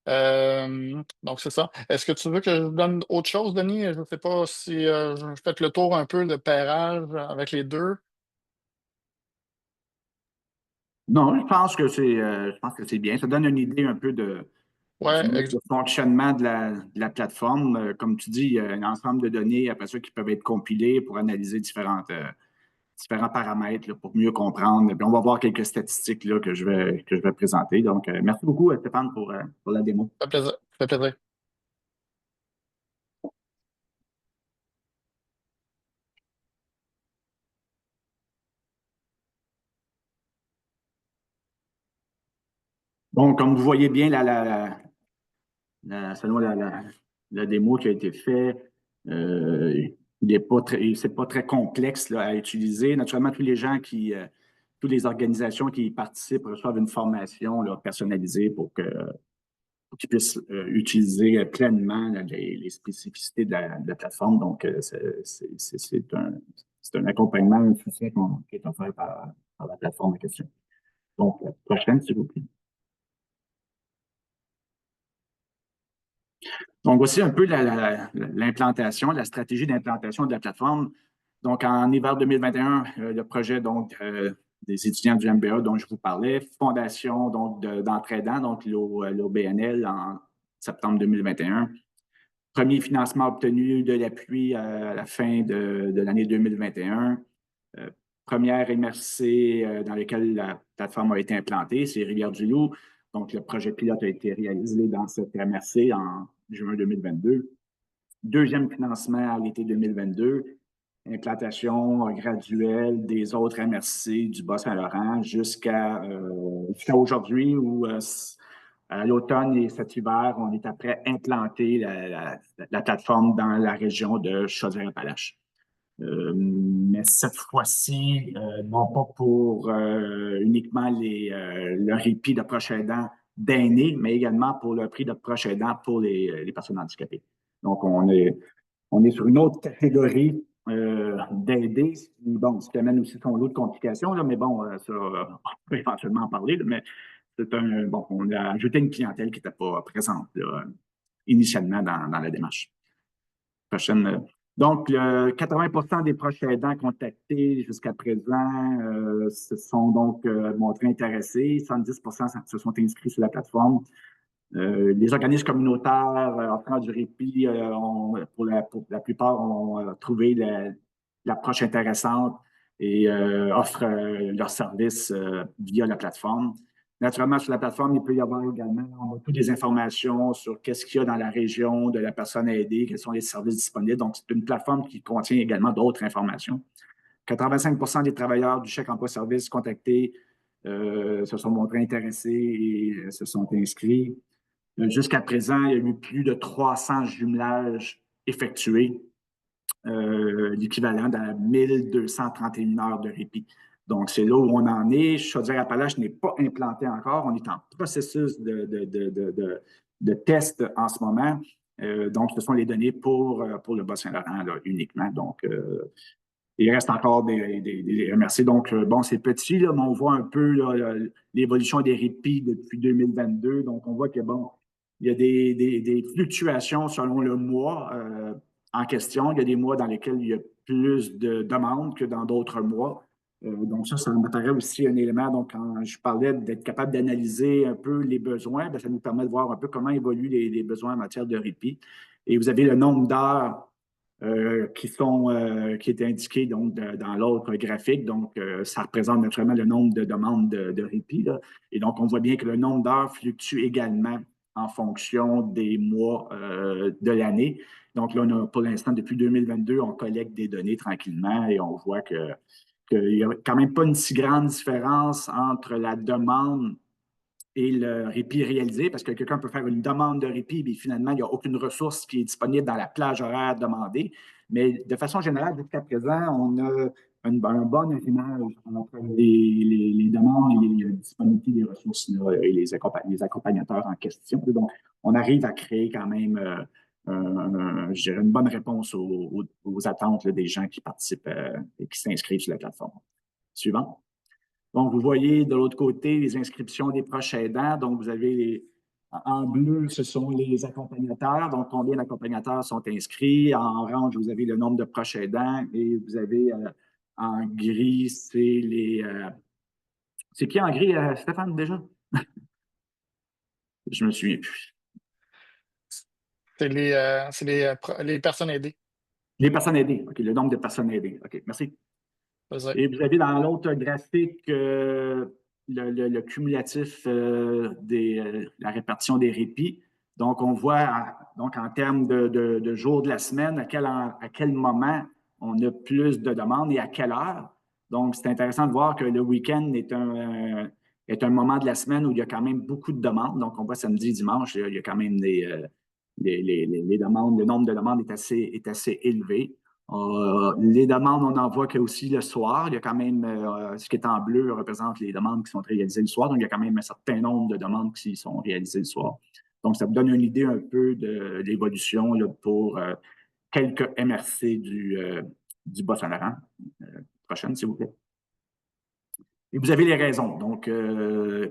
Donc, c'est ça. Est-ce que tu veux que je donne autre chose, Denis? Je ne sais pas si je fais le tour un peu de pairage avec les deux. Non, je pense que c'est bien. Ça donne une idée un peu du Ouais, mode de fonctionnement de la plateforme. Comme tu dis, il y a un ensemble de données après ça qui peuvent être compilées pour analyser différents paramètres là, pour mieux comprendre. Puis on va voir quelques statistiques là, que je vais présenter. Donc, merci beaucoup, Stéphane, pour la démo. ça fait plaisir. Ça fait plaisir. Bon, comme vous voyez bien, selon la démo qui a été faite, c'est pas très complexe là, à utiliser. Naturellement, toutes les organisations qui y participent reçoivent une formation là, personnalisée pour qu'ils puissent utiliser pleinement là, les spécificités de la plateforme. Donc, c'est un accompagnement, un soutien qui est offert par la plateforme en question. Donc, prochaine, s'il vous plaît. Donc, voici un peu l'implantation, la stratégie d'implantation de la plateforme. Donc, en hiver 2021, le projet des étudiants du MBA dont je vous parlais, fondation d'entraidants, donc l'OBNL en septembre 2021. Premier financement obtenu de l'appui à la fin de l'année 2021. Première MRC dans laquelle la plateforme a été implantée, c'est Rivière-du-Loup. Donc, le projet pilote a été réalisé dans cette MRC en juin 2022. Deuxième financement à l'été 2022, implantation graduelle des autres MRC du Bas-Saint-Laurent jusqu'à aujourd'hui où à l'automne et cet hiver, on est après implanter la plateforme dans la région de Chaudière-Appalaches. Mais cette fois-ci, non pas pour uniquement le répit de proche aidant d'aînés, mais également pour le prix de proche aidant pour les personnes handicapées. Donc, on est sur une autre catégorie d'aidés, ce qui amène aussi son lot de complications, là, mais bon, ça, on peut éventuellement en parler, là, mais on a ajouté une clientèle qui n'était pas présente là, initialement dans la démarche. Prochaine. Donc, 80 des proches aidants contactés jusqu'à présent se sont donc montrés intéressés. 70 se sont inscrits sur la plateforme. Les organismes communautaires offrant du répit, pour la plupart, ont trouvé l'approche intéressante et offrent leurs services via la plateforme. Naturellement, sur la plateforme, il peut y avoir également toutes les informations sur qu'est-ce qu'il y a dans la région de la personne aidée, quels sont les services disponibles. Donc, c'est une plateforme qui contient également d'autres informations. 85 des travailleurs du chèque emploi-service contactés se sont montrés intéressés et se sont inscrits. Jusqu'à présent, il y a eu plus de 300 jumelages effectués, l'équivalent de 1231 heures de répit. Donc, c'est là où on en est. Chaudière-Appalaches n'est pas implanté encore. On est en processus de test en ce moment. Donc, ce sont les données pour le Bas-Saint-Laurent uniquement. Donc, il reste encore des MRC. Donc, bon, c'est petit, là, mais on voit un peu l'évolution des répits depuis 2022. Donc, on voit que, bon, il y a des fluctuations selon le mois en question. Il y a des mois dans lesquels il y a plus de demandes que dans d'autres mois. Donc, ça me paraît aussi un élément. Donc, quand je parlais d'être capable d'analyser un peu les besoins, bien, ça nous permet de voir un peu comment évoluent les besoins en matière de répit. Et vous avez le nombre d'heures qui est indiqué donc, dans l'autre graphique. Donc, ça représente naturellement le nombre de demandes de répit. Là. Et donc, on voit bien que le nombre d'heures fluctue également en fonction des mois de l'année. Donc là, pour l'instant, depuis 2022, on collecte des données tranquillement et on voit qu'il n'y a quand même pas une si grande différence entre la demande et le répit réalisé, parce que quelqu'un peut faire une demande de répit, mais finalement, il n'y a aucune ressource qui est disponible dans la plage horaire demandée. Mais de façon générale, jusqu'à présent, on a un bon affinage entre les demandes et les disponibilités des ressources là, et les accompagnateurs en question. Donc, on arrive à créer quand même, je dirais, une bonne réponse aux attentes là, des gens qui participent et qui s'inscrivent sur la plateforme. Suivant. Donc, vous voyez de l'autre côté les inscriptions des proches aidants. Donc, vous avez en bleu, ce sont les accompagnateurs. Donc, combien d'accompagnateurs sont inscrits? En orange, vous avez le nombre de proches aidants. Et vous avez en gris, c'est les... c'est qui en gris, Stéphane, déjà? Je me souviens plus. C'est les personnes aidées. Les personnes aidées. OK, le nombre de personnes aidées. OK, merci. Et vous avez dans l'autre graphique le cumulatif la répartition des répits. Donc, on voit donc en termes de jours de la semaine, à quel moment on a plus de demandes et à quelle heure. Donc, c'est intéressant de voir que le week-end est un moment de la semaine où il y a quand même beaucoup de demandes. Donc, on voit samedi, dimanche, il y a quand même les demandes, le nombre de demandes est assez élevé. Les demandes, on en voit aussi le soir. Il y a quand même, ce qui est en bleu représente les demandes qui sont réalisées le soir. Donc, il y a quand même un certain nombre de demandes qui sont réalisées le soir. Donc, ça vous donne une idée un peu de l'évolution pour quelques MRC du Bas-Saint-Laurent. Prochaine, s'il vous plaît. Et vous avez les raisons. Donc,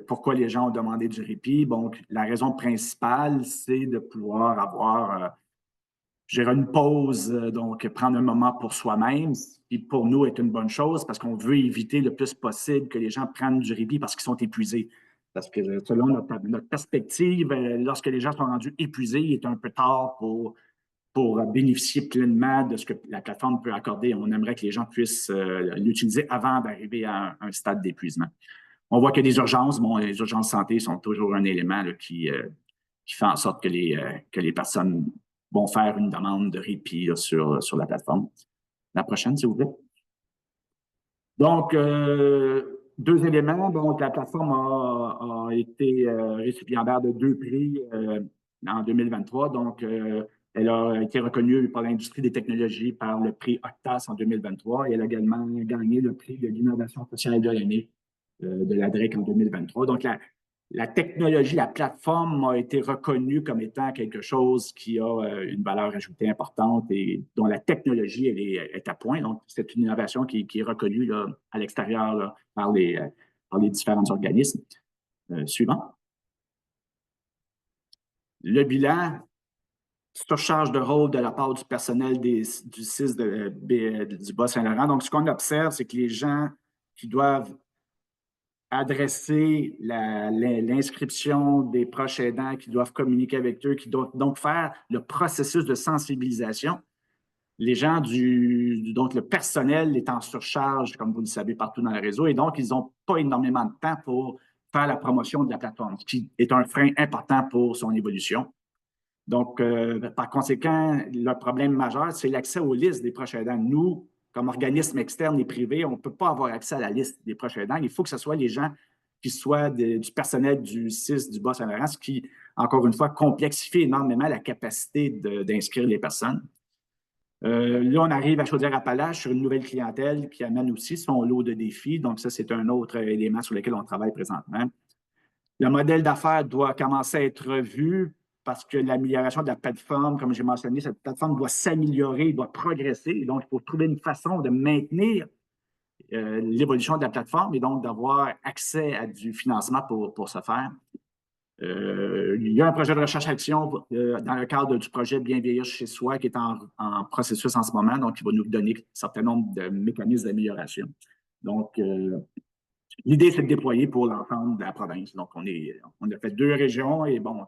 pourquoi les gens ont demandé du répit? Donc, la raison principale, c'est de pouvoir avoir gérer une pause, donc prendre un moment pour soi-même, ce qui pour nous est une bonne chose parce qu'on veut éviter le plus possible que les gens prennent du répit parce qu'ils sont épuisés. Parce que selon notre perspective, lorsque les gens sont rendus épuisés, il est un peu tard pour bénéficier pleinement de ce que la plateforme peut accorder. On aimerait que les gens puissent l'utiliser avant d'arriver à un stade d'épuisement. On voit qu'il y a des urgences. Bon, les urgences santé sont toujours un élément là, qui fait en sorte que les personnes vont faire une demande de répit là, sur la plateforme. La prochaine, s'il vous plaît. Donc, deux éléments. Donc, la plateforme a été récipiendaire de 2 prix en 2023. Donc, elle a été reconnue par l'industrie des technologies par le prix Octas en 2023 et elle a également gagné le prix de l'innovation sociale de l'année de la DREC en 2023. Donc, la technologie, la plateforme a été reconnue comme étant quelque chose qui a une valeur ajoutée importante et dont la technologie elle est à point. Donc, c'est une innovation qui est reconnue là, à l'extérieur là, par les différents organismes. Suivant. Le bilan, surcharge de rôle de la part du personnel du CIS du Bas-Saint-Laurent. Donc, ce qu'on observe, c'est que les gens qui doivent adresser l'inscription des proches aidants, qui doivent communiquer avec eux, qui doivent donc faire le processus de sensibilisation. Les gens donc le personnel est en surcharge, comme vous le savez, partout dans le réseau, et donc ils n'ont pas énormément de temps pour faire la promotion de la plateforme, ce qui est un frein important pour son évolution. Donc, par conséquent, le problème majeur, c'est l'accès aux listes des proches aidants. Nous, comme organisme externe et privé, on ne peut pas avoir accès à la liste des proches aidants. Il faut que ce soit les gens qui soient du personnel du CIS du Bas-Saint-Laurent, ce qui, encore une fois, complexifie énormément la capacité d'inscrire les personnes. Là, on arrive à Chaudière-Appalaches sur une nouvelle clientèle qui amène aussi son lot de défis. Donc, ça, c'est un autre élément sur lequel on travaille présentement. Le modèle d'affaires doit commencer à être revu parce que l'amélioration de la plateforme, comme j'ai mentionné, cette plateforme doit s'améliorer, doit progresser. Donc, il faut trouver une façon de maintenir l'évolution de la plateforme et donc d'avoir accès à du financement pour ce faire. Il y a un projet de recherche-action dans le cadre du projet Bien vieillir chez soi qui est en processus en ce moment, donc il va nous donner un certain nombre de mécanismes d'amélioration. Donc, l'idée, c'est de déployer pour l'ensemble de la province. Donc, on a fait 2 régions et bon,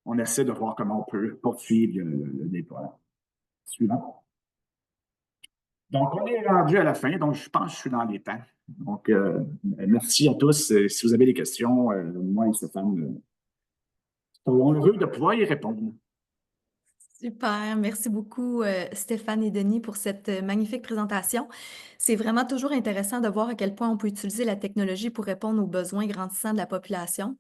on essaie de voir comment on peut poursuivre le déploiement. Suivant. Donc, on est rendu à la fin. Donc, je pense que je suis dans les temps. Donc, merci à tous. Si vous avez des questions, moi et Stéphane sont heureux de pouvoir y répondre. Super, merci beaucoup Stéphane et Denis pour cette magnifique présentation. C'est vraiment toujours intéressant de voir à quel point on peut utiliser la technologie pour répondre aux besoins grandissants de la population.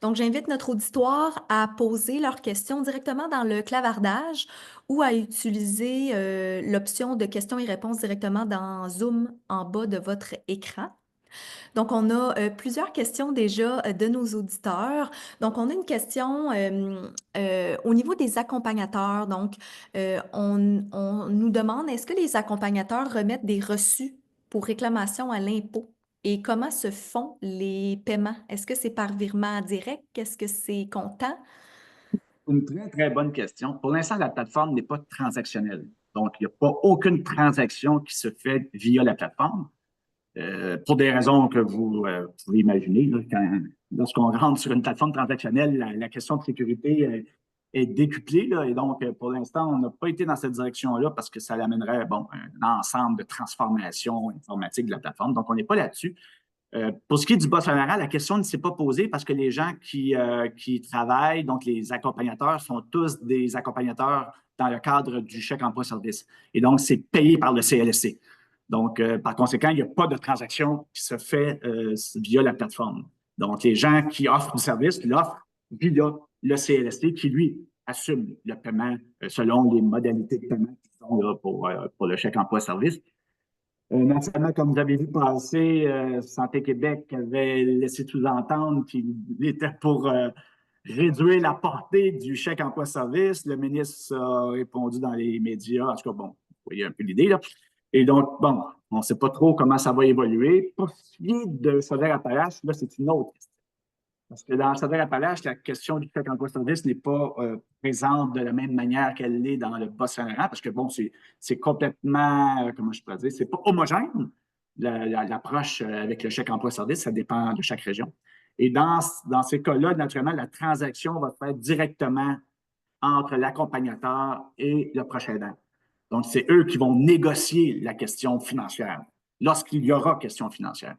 Donc, j'invite notre auditoire à poser leurs questions directement dans le clavardage ou à utiliser l'option de questions et réponses directement dans Zoom en bas de votre écran. Donc, on a plusieurs questions déjà de nos auditeurs. Donc, on a une question au niveau des accompagnateurs. Donc, on nous demande, est-ce que les accompagnateurs remettent des reçus pour réclamation à l'impôt? Et comment se font les paiements? Est-ce que c'est par virement direct? Est-ce que c'est comptant? Une très, très bonne question. Pour l'instant, la plateforme n'est pas transactionnelle. Donc, il n'y a pas aucune transaction qui se fait via la plateforme. Pour des raisons que vous pouvez imaginer, là, lorsqu'on rentre sur une plateforme transactionnelle, la question de sécurité est décuplée. Là, et donc, pour l'instant, on n'a pas été dans cette direction-là parce que ça amènerait un ensemble de transformations informatiques de la plateforme. Donc, on n'est pas là-dessus. Pour ce qui est du bas salarial, la question ne s'est pas posée parce que les gens qui travaillent, donc les accompagnateurs, sont tous des accompagnateurs dans le cadre du chèque emploi-service. Et donc, c'est payé par le CLSC. Donc, par conséquent, il n'y a pas de transaction qui se fait via la plateforme. Donc, les gens qui offrent le service l'offrent via le CLSC qui, lui, assume le paiement selon les modalités de paiement qui sont là pour le chèque emploi-service. Naturellement, comme vous avez vu passer, Santé Québec avait laissé sous-entendre qu'il était pour réduire la portée du chèque emploi-service. Le ministre a répondu dans les médias. En tout cas, bon, vous voyez un peu l'idée, là. Et donc, bon, on ne sait pas trop comment ça va évoluer. Pour ce qui est de Chaudière-Appalaches, là, c'est une autre question. Parce que dans Chaudière-Appalaches, la question du chèque emploi-service n'est pas présente de la même manière qu'elle l'est dans le Bas-Saint-Laurent, parce que, bon, c'est complètement, comment je pourrais dire, c'est pas homogène, l'approche avec le chèque emploi-service, ça dépend de chaque région. Et dans ces cas-là, naturellement, la transaction va se faire directement entre l'accompagnateur et le proche aidant. Donc, c'est eux qui vont négocier la question financière, lorsqu'il y aura question financière.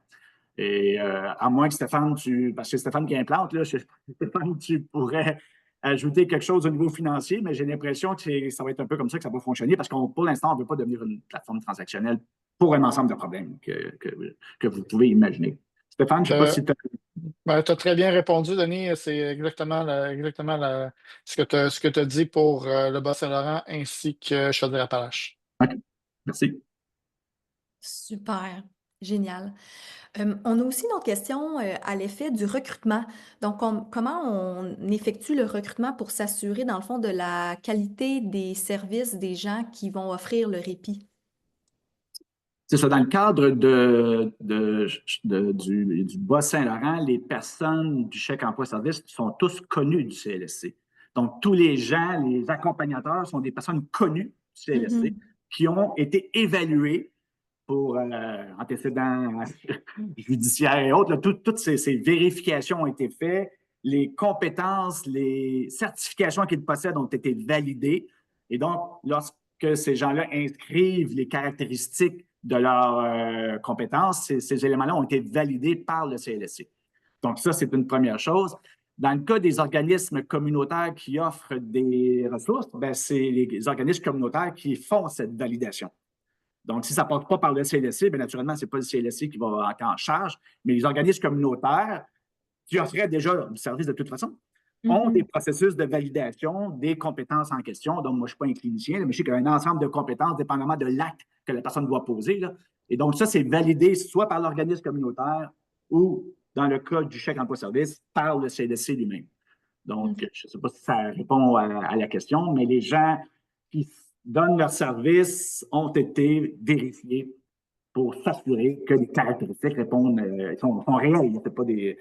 Et à moins que Stéphane, parce que Stéphane qui implante, là, Stéphane, tu pourrais ajouter quelque chose au niveau financier, mais j'ai l'impression que ça va être un peu comme ça que ça va fonctionner parce qu'on, pour l'instant, on ne veut pas devenir une plateforme transactionnelle pour un ensemble de problèmes que vous pouvez imaginer. Stéphane, je ne sais pas si tu as... Tu as très bien répondu, Denis. C'est exactement ce que tu as dit pour le Bas-Saint-Laurent ainsi que Chaudière-Appalaches. OK, merci. Super, génial. On a aussi une autre question à l'effet du recrutement. Donc, comment on effectue le recrutement pour s'assurer, dans le fond, de la qualité des services des gens qui vont offrir le répit? C'est ça, dans le cadre du Bas-Saint-Laurent, les personnes du chèque emploi-service sont tous connues du CLSC. Donc, tous les gens, les accompagnateurs sont des personnes connues du CLSC qui ont été évaluées pour antécédents judiciaires et autres. Là, toutes ces vérifications ont été faites. Les compétences, les certifications qu'ils possèdent ont été validées. Et donc, lorsque ces gens-là inscrivent les caractéristiques de leurs compétences, ces éléments-là ont été validés par le CLSC. Donc, ça, c'est une première chose. Dans le cas des organismes communautaires qui offrent des ressources, c'est les organismes communautaires qui font cette validation. Donc, si ça ne passe pas par le CLSC, bien naturellement, ce n'est pas le CLSC qui va être en charge, mais les organismes communautaires qui offraient déjà le service de toute façon ont des processus de validation des compétences en question. Donc, moi, je ne suis pas un clinicien, mais je sais qu'il y a un ensemble de compétences dépendamment de l'acte que la personne doit poser. Là. Et donc, ça, c'est validé soit par l'organisme communautaire ou, dans le cas du chèque emploi-service, par le CLSC lui-même. Donc, je ne sais pas si ça répond à la question, mais les gens qui donnent leur service ont été vérifiés pour s'assurer que les caractéristiques sont réelles. Ce pas des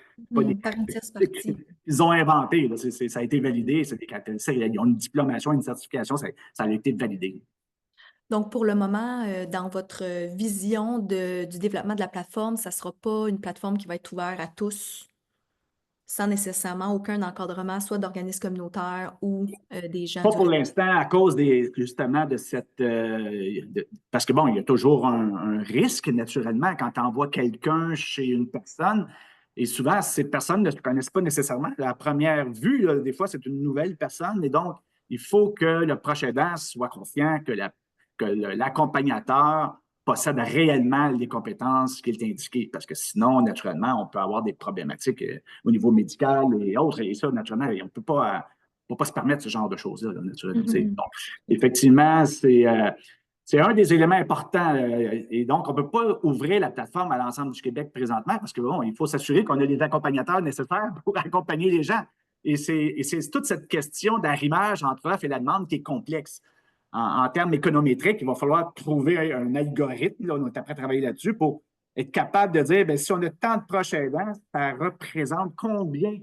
caractéristiques qu'ils ont inventées. Ça a été validé, c'est des caractéristiques. Ils ont une diplomation, une certification, ça a été validé. Donc, pour le moment, dans votre vision du développement de la plateforme, ça ne sera pas une plateforme qui va être ouverte à tous, sans nécessairement aucun encadrement, soit d'organismes communautaires ou des gens. Pas pour l'instant, à cause justement de cette... parce que bon, il y a toujours un risque, naturellement, quand tu envoies quelqu'un chez une personne. Et souvent, ces personnes ne se connaissent pas nécessairement. À la première vue, là, des fois, c'est une nouvelle personne. Et donc, il faut que le proche aidant soit conscient que l'accompagnateur possède réellement les compétences qu'il est indiqué. Parce que sinon, naturellement, on peut avoir des problématiques au niveau médical et autres. Et ça, naturellement, on ne peut pas se permettre ce genre de choses-là, là, naturellement. Donc, effectivement, c'est un des éléments importants. Et donc, on ne peut pas ouvrir la plateforme à l'ensemble du Québec présentement parce que bon, il faut s'assurer qu'on a les accompagnateurs nécessaires pour accompagner les gens. Et c'est toute cette question d'arrimage entre l'offre et la demande qui est complexe. En termes économétriques, il va falloir trouver un algorithme. Là, on est après à travailler là-dessus pour être capable de dire, bien, si on a tant de proches aidants, ça représente combien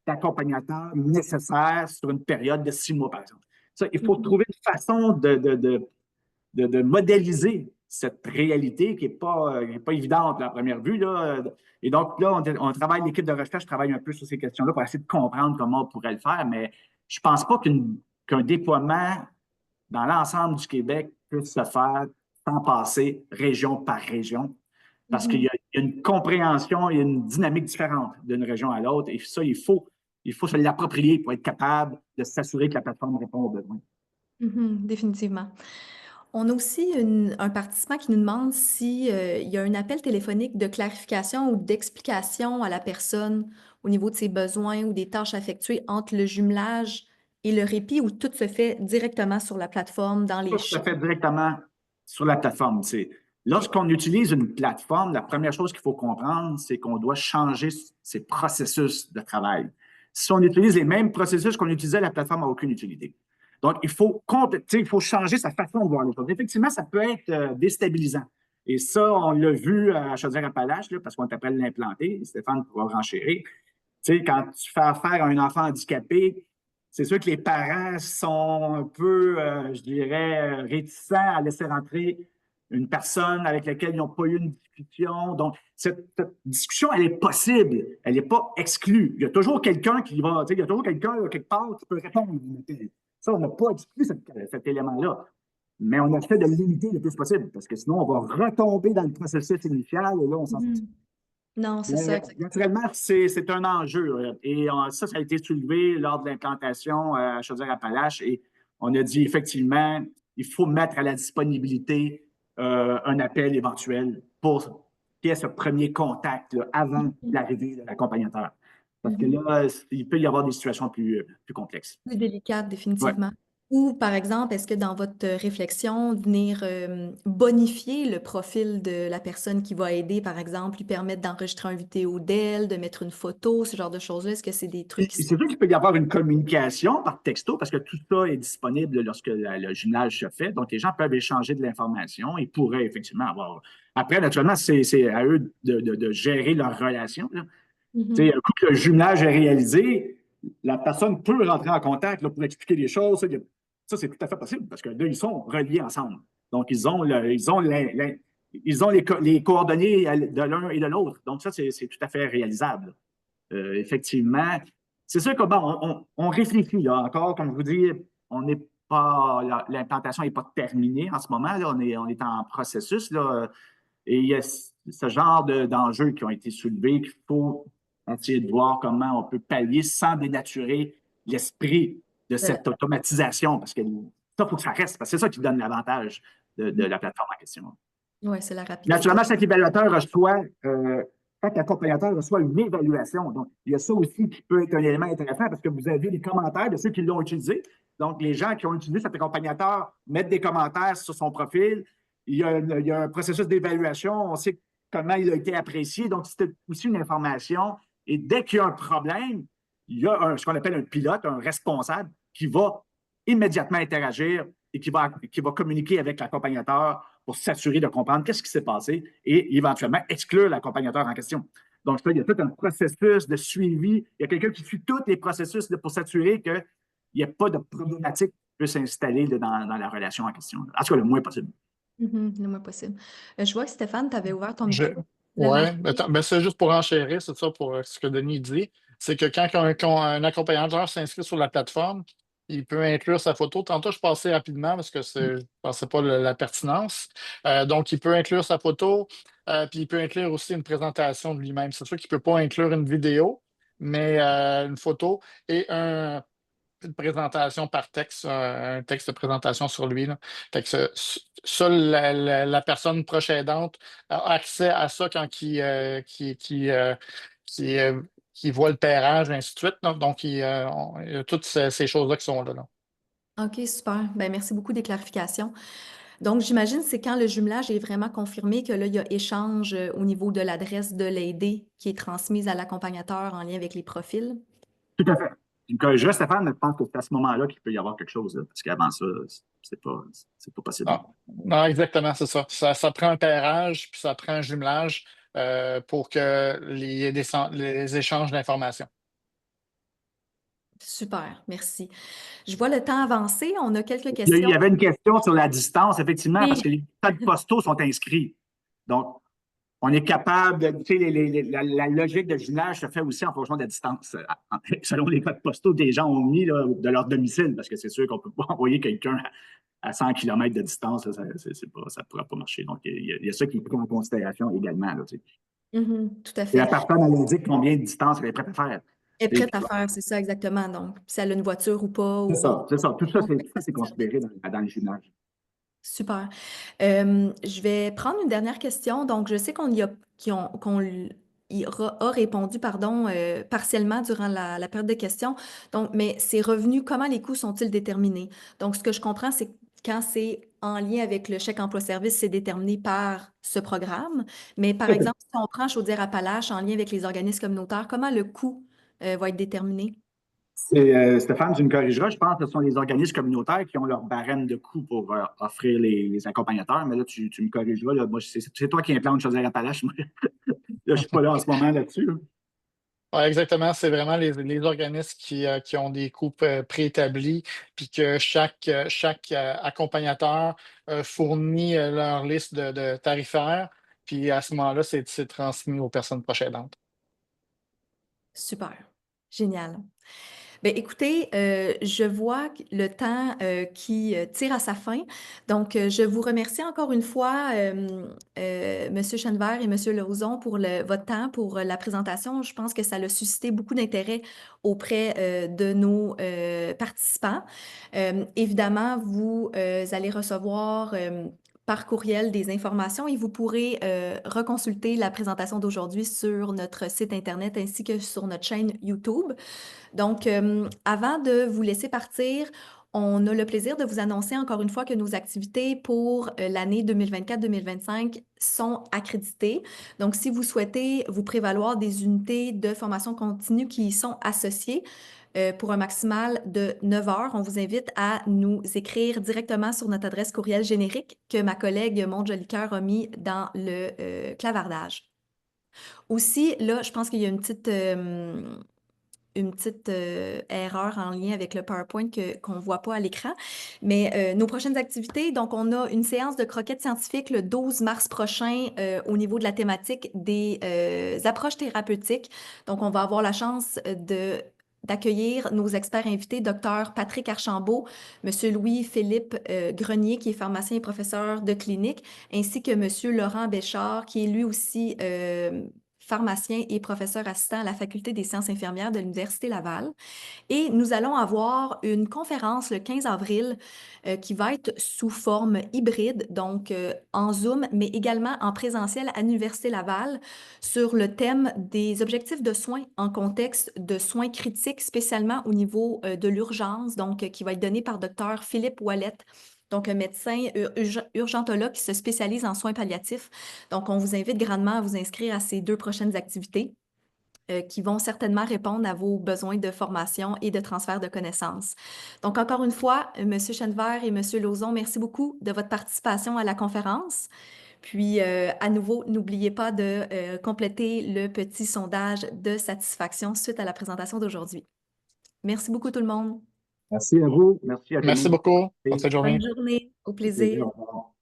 d'accompagnateurs nécessaires sur une période de 6 mois, par exemple. Ça, il faut trouver une façon de modéliser cette réalité qui n'est pas évidente là, à première vue. Là. Et donc, là, on travaille, l'équipe de recherche travaille un peu sur ces questions-là pour essayer de comprendre comment on pourrait le faire, mais je ne pense pas qu'un déploiement dans l'ensemble du Québec puisse se faire sans passer région par région, parce qu'il y a une compréhension et une dynamique différente d'une région à l'autre, et ça, il faut se l'approprier pour être capable de s'assurer que la plateforme répond aux besoins. Définitivement. On a aussi un participant qui nous demande s'il y a un appel téléphonique de clarification ou d'explication à la personne au niveau de ses besoins ou des tâches effectuées entre le jumelage et le répit, ou tout se fait directement sur la plateforme dans les Tout se champs. fait directement sur la plateforme. Lorsqu'on utilise une plateforme, la première chose qu'il faut comprendre, c'est qu'on doit changer ses processus de travail. Si on utilise les mêmes processus qu'on utilisait, la plateforme n'a aucune utilité. Donc, il faut changer sa façon de voir les choses. Effectivement, ça peut être déstabilisant. Et ça, on l'a vu à Chaudière-Appalaches, parce qu'on est après de l'implanter. Stéphane pourra renchérir. Quand tu fais affaire à un enfant handicapé, c'est sûr que les parents sont un peu, je dirais, réticents à laisser rentrer une personne avec laquelle ils n'ont pas eu une discussion. Donc, cette discussion, elle est possible. Elle n'est pas exclue. Il y a toujours quelqu'un il y a toujours quelqu'un quelque part qui peut répondre. Ça, on n'a pas exclu cet élément-là. Mais on a fait de le limiter le plus possible, parce que sinon, on va retomber dans le processus initial et là, on s'en sort. Non, c'est ça. Naturellement, c'est un enjeu. Et ça a été soulevé lors de l'implantation à Chaudière-Appalaches. Et on a dit effectivement, il faut mettre à la disponibilité un appel éventuel pour qu'il y ait ce premier contact là, avant l'arrivée de l'accompagnateur. Parce que là, il peut y avoir des situations plus complexes. Plus délicate, définitivement. Ou, par exemple, est-ce que dans votre réflexion, venir bonifier le profil de la personne qui va aider, par exemple, lui permettre d'enregistrer une vidéo d'elle, de mettre une photo, ce genre de choses-là, est-ce que c'est des trucs qui C'est sûr qu'il peut y avoir une communication par texto, parce que tout ça est disponible lorsque le jumelage se fait. Donc, les gens peuvent échanger de l'information et pourraient effectivement avoir... Après, naturellement, c'est à eux de gérer leur relation. Un coup que le jumelage est réalisé, la personne peut rentrer en contact là, pour expliquer les choses. Ça, c'est tout à fait possible parce que là, ils sont reliés ensemble. Donc, ils ont les coordonnées de l'un et de l'autre. Donc, ça, c'est tout à fait réalisable. Effectivement, c'est sûr que bon, on réfléchit là, encore, comme je vous dis, l'implantation n'est pas terminée en ce moment. Là, on est en processus. Là, et il y a ce genre d'enjeux qui ont été soulevés qu'il faut essayer de voir comment on peut pallier sans dénaturer l'esprit de cette automatisation, parce que ça, il faut que ça reste, parce que c'est ça qui donne l'avantage de la plateforme en question. Oui, c'est la rapidité. Naturellement, chaque évaluateur chaque accompagnateur reçoit une évaluation. Donc, il y a ça aussi qui peut être un élément intéressant parce que vous avez les commentaires de ceux qui l'ont utilisé. Donc, les gens qui ont utilisé cet accompagnateur mettent des commentaires sur son profil. Il y a un processus d'évaluation. On sait comment il a été apprécié. Donc, c'est aussi une information. Et dès qu'il y a un problème, il y a ce qu'on appelle un pilote, un responsable, qui va immédiatement interagir et qui va communiquer avec l'accompagnateur pour s'assurer de comprendre qu'est-ce qui s'est passé et éventuellement exclure l'accompagnateur en question. Donc, il y a tout un processus de suivi. Il y a quelqu'un qui suit tous les processus pour s'assurer qu'il n'y ait pas de problématique qui peut s'installer dans la relation en question. En tout cas, le moins possible. Le moins possible. Je vois que Stéphane, tu avais ouvert ton micro. Oui, mais c'est juste pour enchérir, c'est ça pour ce que Denis dit. C'est que quand un accompagnateur s'inscrit sur la plateforme, il peut inclure sa photo. Tantôt, je passais rapidement parce que je ne pensais pas la pertinence. Donc, il peut inclure sa photo. puis il peut inclure aussi une présentation de lui-même. C'est sûr qu'il ne peut pas inclure une vidéo, mais une photo et une présentation par texte, un texte de présentation sur lui, là. Fait que ça, la personne proche aidante a accès à ça quand qui, euh, qui voit le pairage, et ainsi de suite, là. Donc, il y a toutes ces choses-là qui sont là, là. OK, super. Ben, merci beaucoup des clarifications. Donc, j'imagine c'est quand le jumelage est vraiment confirmé que là, il y a échange au niveau de l'adresse de l'aidé qui est transmise à l'accompagnateur en lien avec les profils. Tout à fait. Donc, je reste à faire, mais je pense que c'est à ce moment-là qu'il peut y avoir quelque chose, là, parce qu'avant ça, c'est pas possible. Non, non, exactement, c'est ça. Ça prend un pairage, puis ça prend un jumelage pour que les échanges d'informations. Super, merci. Je vois le temps avancer. On a quelques Il questions. y avait une question sur la distance, effectivement, parce que Oui. les codes postaux sont inscrits. Donc, on est capable de. Tu sais, la logique de jumelage se fait aussi en fonction de la distance. Selon les codes postaux que les gens ont mis là, de leur domicile, parce que c'est sûr qu'on ne peut pas envoyer quelqu'un à 100 km de distance, là, ça ne pourra pas marcher. Donc, il y a ça qui est pris en considération également. Là, tu sais. Tout à Et fait. la personne, elle indique combien de distance elle est prête à faire. Elle est prête à faire, c'est ça exactement. Donc, si elle a une voiture ou pas. C'est ça, c'est ça. Tout ça, c'est c'est considéré dans le jumelage. Super. Je vais prendre une dernière question. Donc, je sais qu'on a répondu, pardon, partiellement durant la période de questions. Donc, mais ces revenus, comment les coûts sont-ils déterminés? Donc, ce que je comprends, c'est que quand c'est en lien avec le chèque emploi-service, c'est déterminé par ce programme. Mais par exemple, si on prend Chaudière-Appalaches en lien avec les organismes communautaires, comment le coût va être déterminé? Stéphane, tu me corrigeras, je pense que ce sont les organismes communautaires qui ont leur barème de coûts pour offrir les accompagnateurs, mais là, tu me corrigeras. Là, moi, c'est toi qui implante Chaudière-Appalaches. Moi, là, je ne suis pas là en ce moment là-dessus. Là. Ouais, exactement, c'est vraiment les organismes qui ont des coûts préétablis, puis que chaque accompagnateur fournit leur liste de tarifaires, puis à ce moment-là, c'est transmis aux personnes proches aidantes. Super. Génial. Bien, écoutez, je vois le temps qui tire à sa fin. Donc, je vous remercie encore une fois, M. Chenevert et M. Lauzon, pour votre temps, pour la présentation. Je pense que ça a suscité beaucoup d'intérêt auprès de nos participants. Évidemment, vous allez recevoir par courriel des informations et vous pourrez reconsulter la présentation d'aujourd'hui sur notre site Internet ainsi que sur notre chaîne YouTube. Donc, avant de vous laisser partir, on a le plaisir de vous annoncer encore une fois que nos activités pour l'année 2024-2025 sont accréditées. Donc, si vous souhaitez vous prévaloir des unités de formation continue qui y sont associées, pour un maximal de 9 heures, on vous invite à nous écrire directement sur notre adresse courriel générique que ma collègue Maude Jolicoeur a mis dans le clavardage. Aussi, là, je pense qu'il y a une petite erreur en lien avec le PowerPoint qu'on ne voit pas à l'écran. Mais nos prochaines activités, donc on a une séance de croquettes scientifiques le 12 mars prochain au niveau de la thématique des approches thérapeutiques. Donc, on va avoir la chance d'accueillir nos experts invités, Dr Patrick Archambault, M. Louis-Philippe Grenier, qui est pharmacien et professeur de clinique, ainsi que M. Laurent Béchard, qui est lui aussi pharmacien et professeur assistant à la Faculté des sciences infirmières de l'Université Laval. Et nous allons avoir une conférence le 15 avril qui va être sous forme hybride, donc en Zoom, mais également en présentiel à l'Université Laval sur le thème des objectifs de soins en contexte de soins critiques, spécialement au niveau de l'urgence, donc qui va être donné par Dr Philippe Ouellette, donc un médecin urgentologue qui se spécialise en soins palliatifs. Donc, on vous invite grandement à vous inscrire à ces 2 prochaines activités qui vont certainement répondre à vos besoins de formation et de transfert de connaissances. Donc, encore une fois, M. Chenevert et M. Lauzon, merci beaucoup de votre participation à la conférence. Puis, à nouveau, n'oubliez pas de compléter le petit sondage de satisfaction suite à la présentation d'aujourd'hui. Merci beaucoup tout le monde. Merci à vous. Merci à Merci Denis. beaucoup. Bonne fin de journée. Bonne journée. Au plaisir. Au revoir.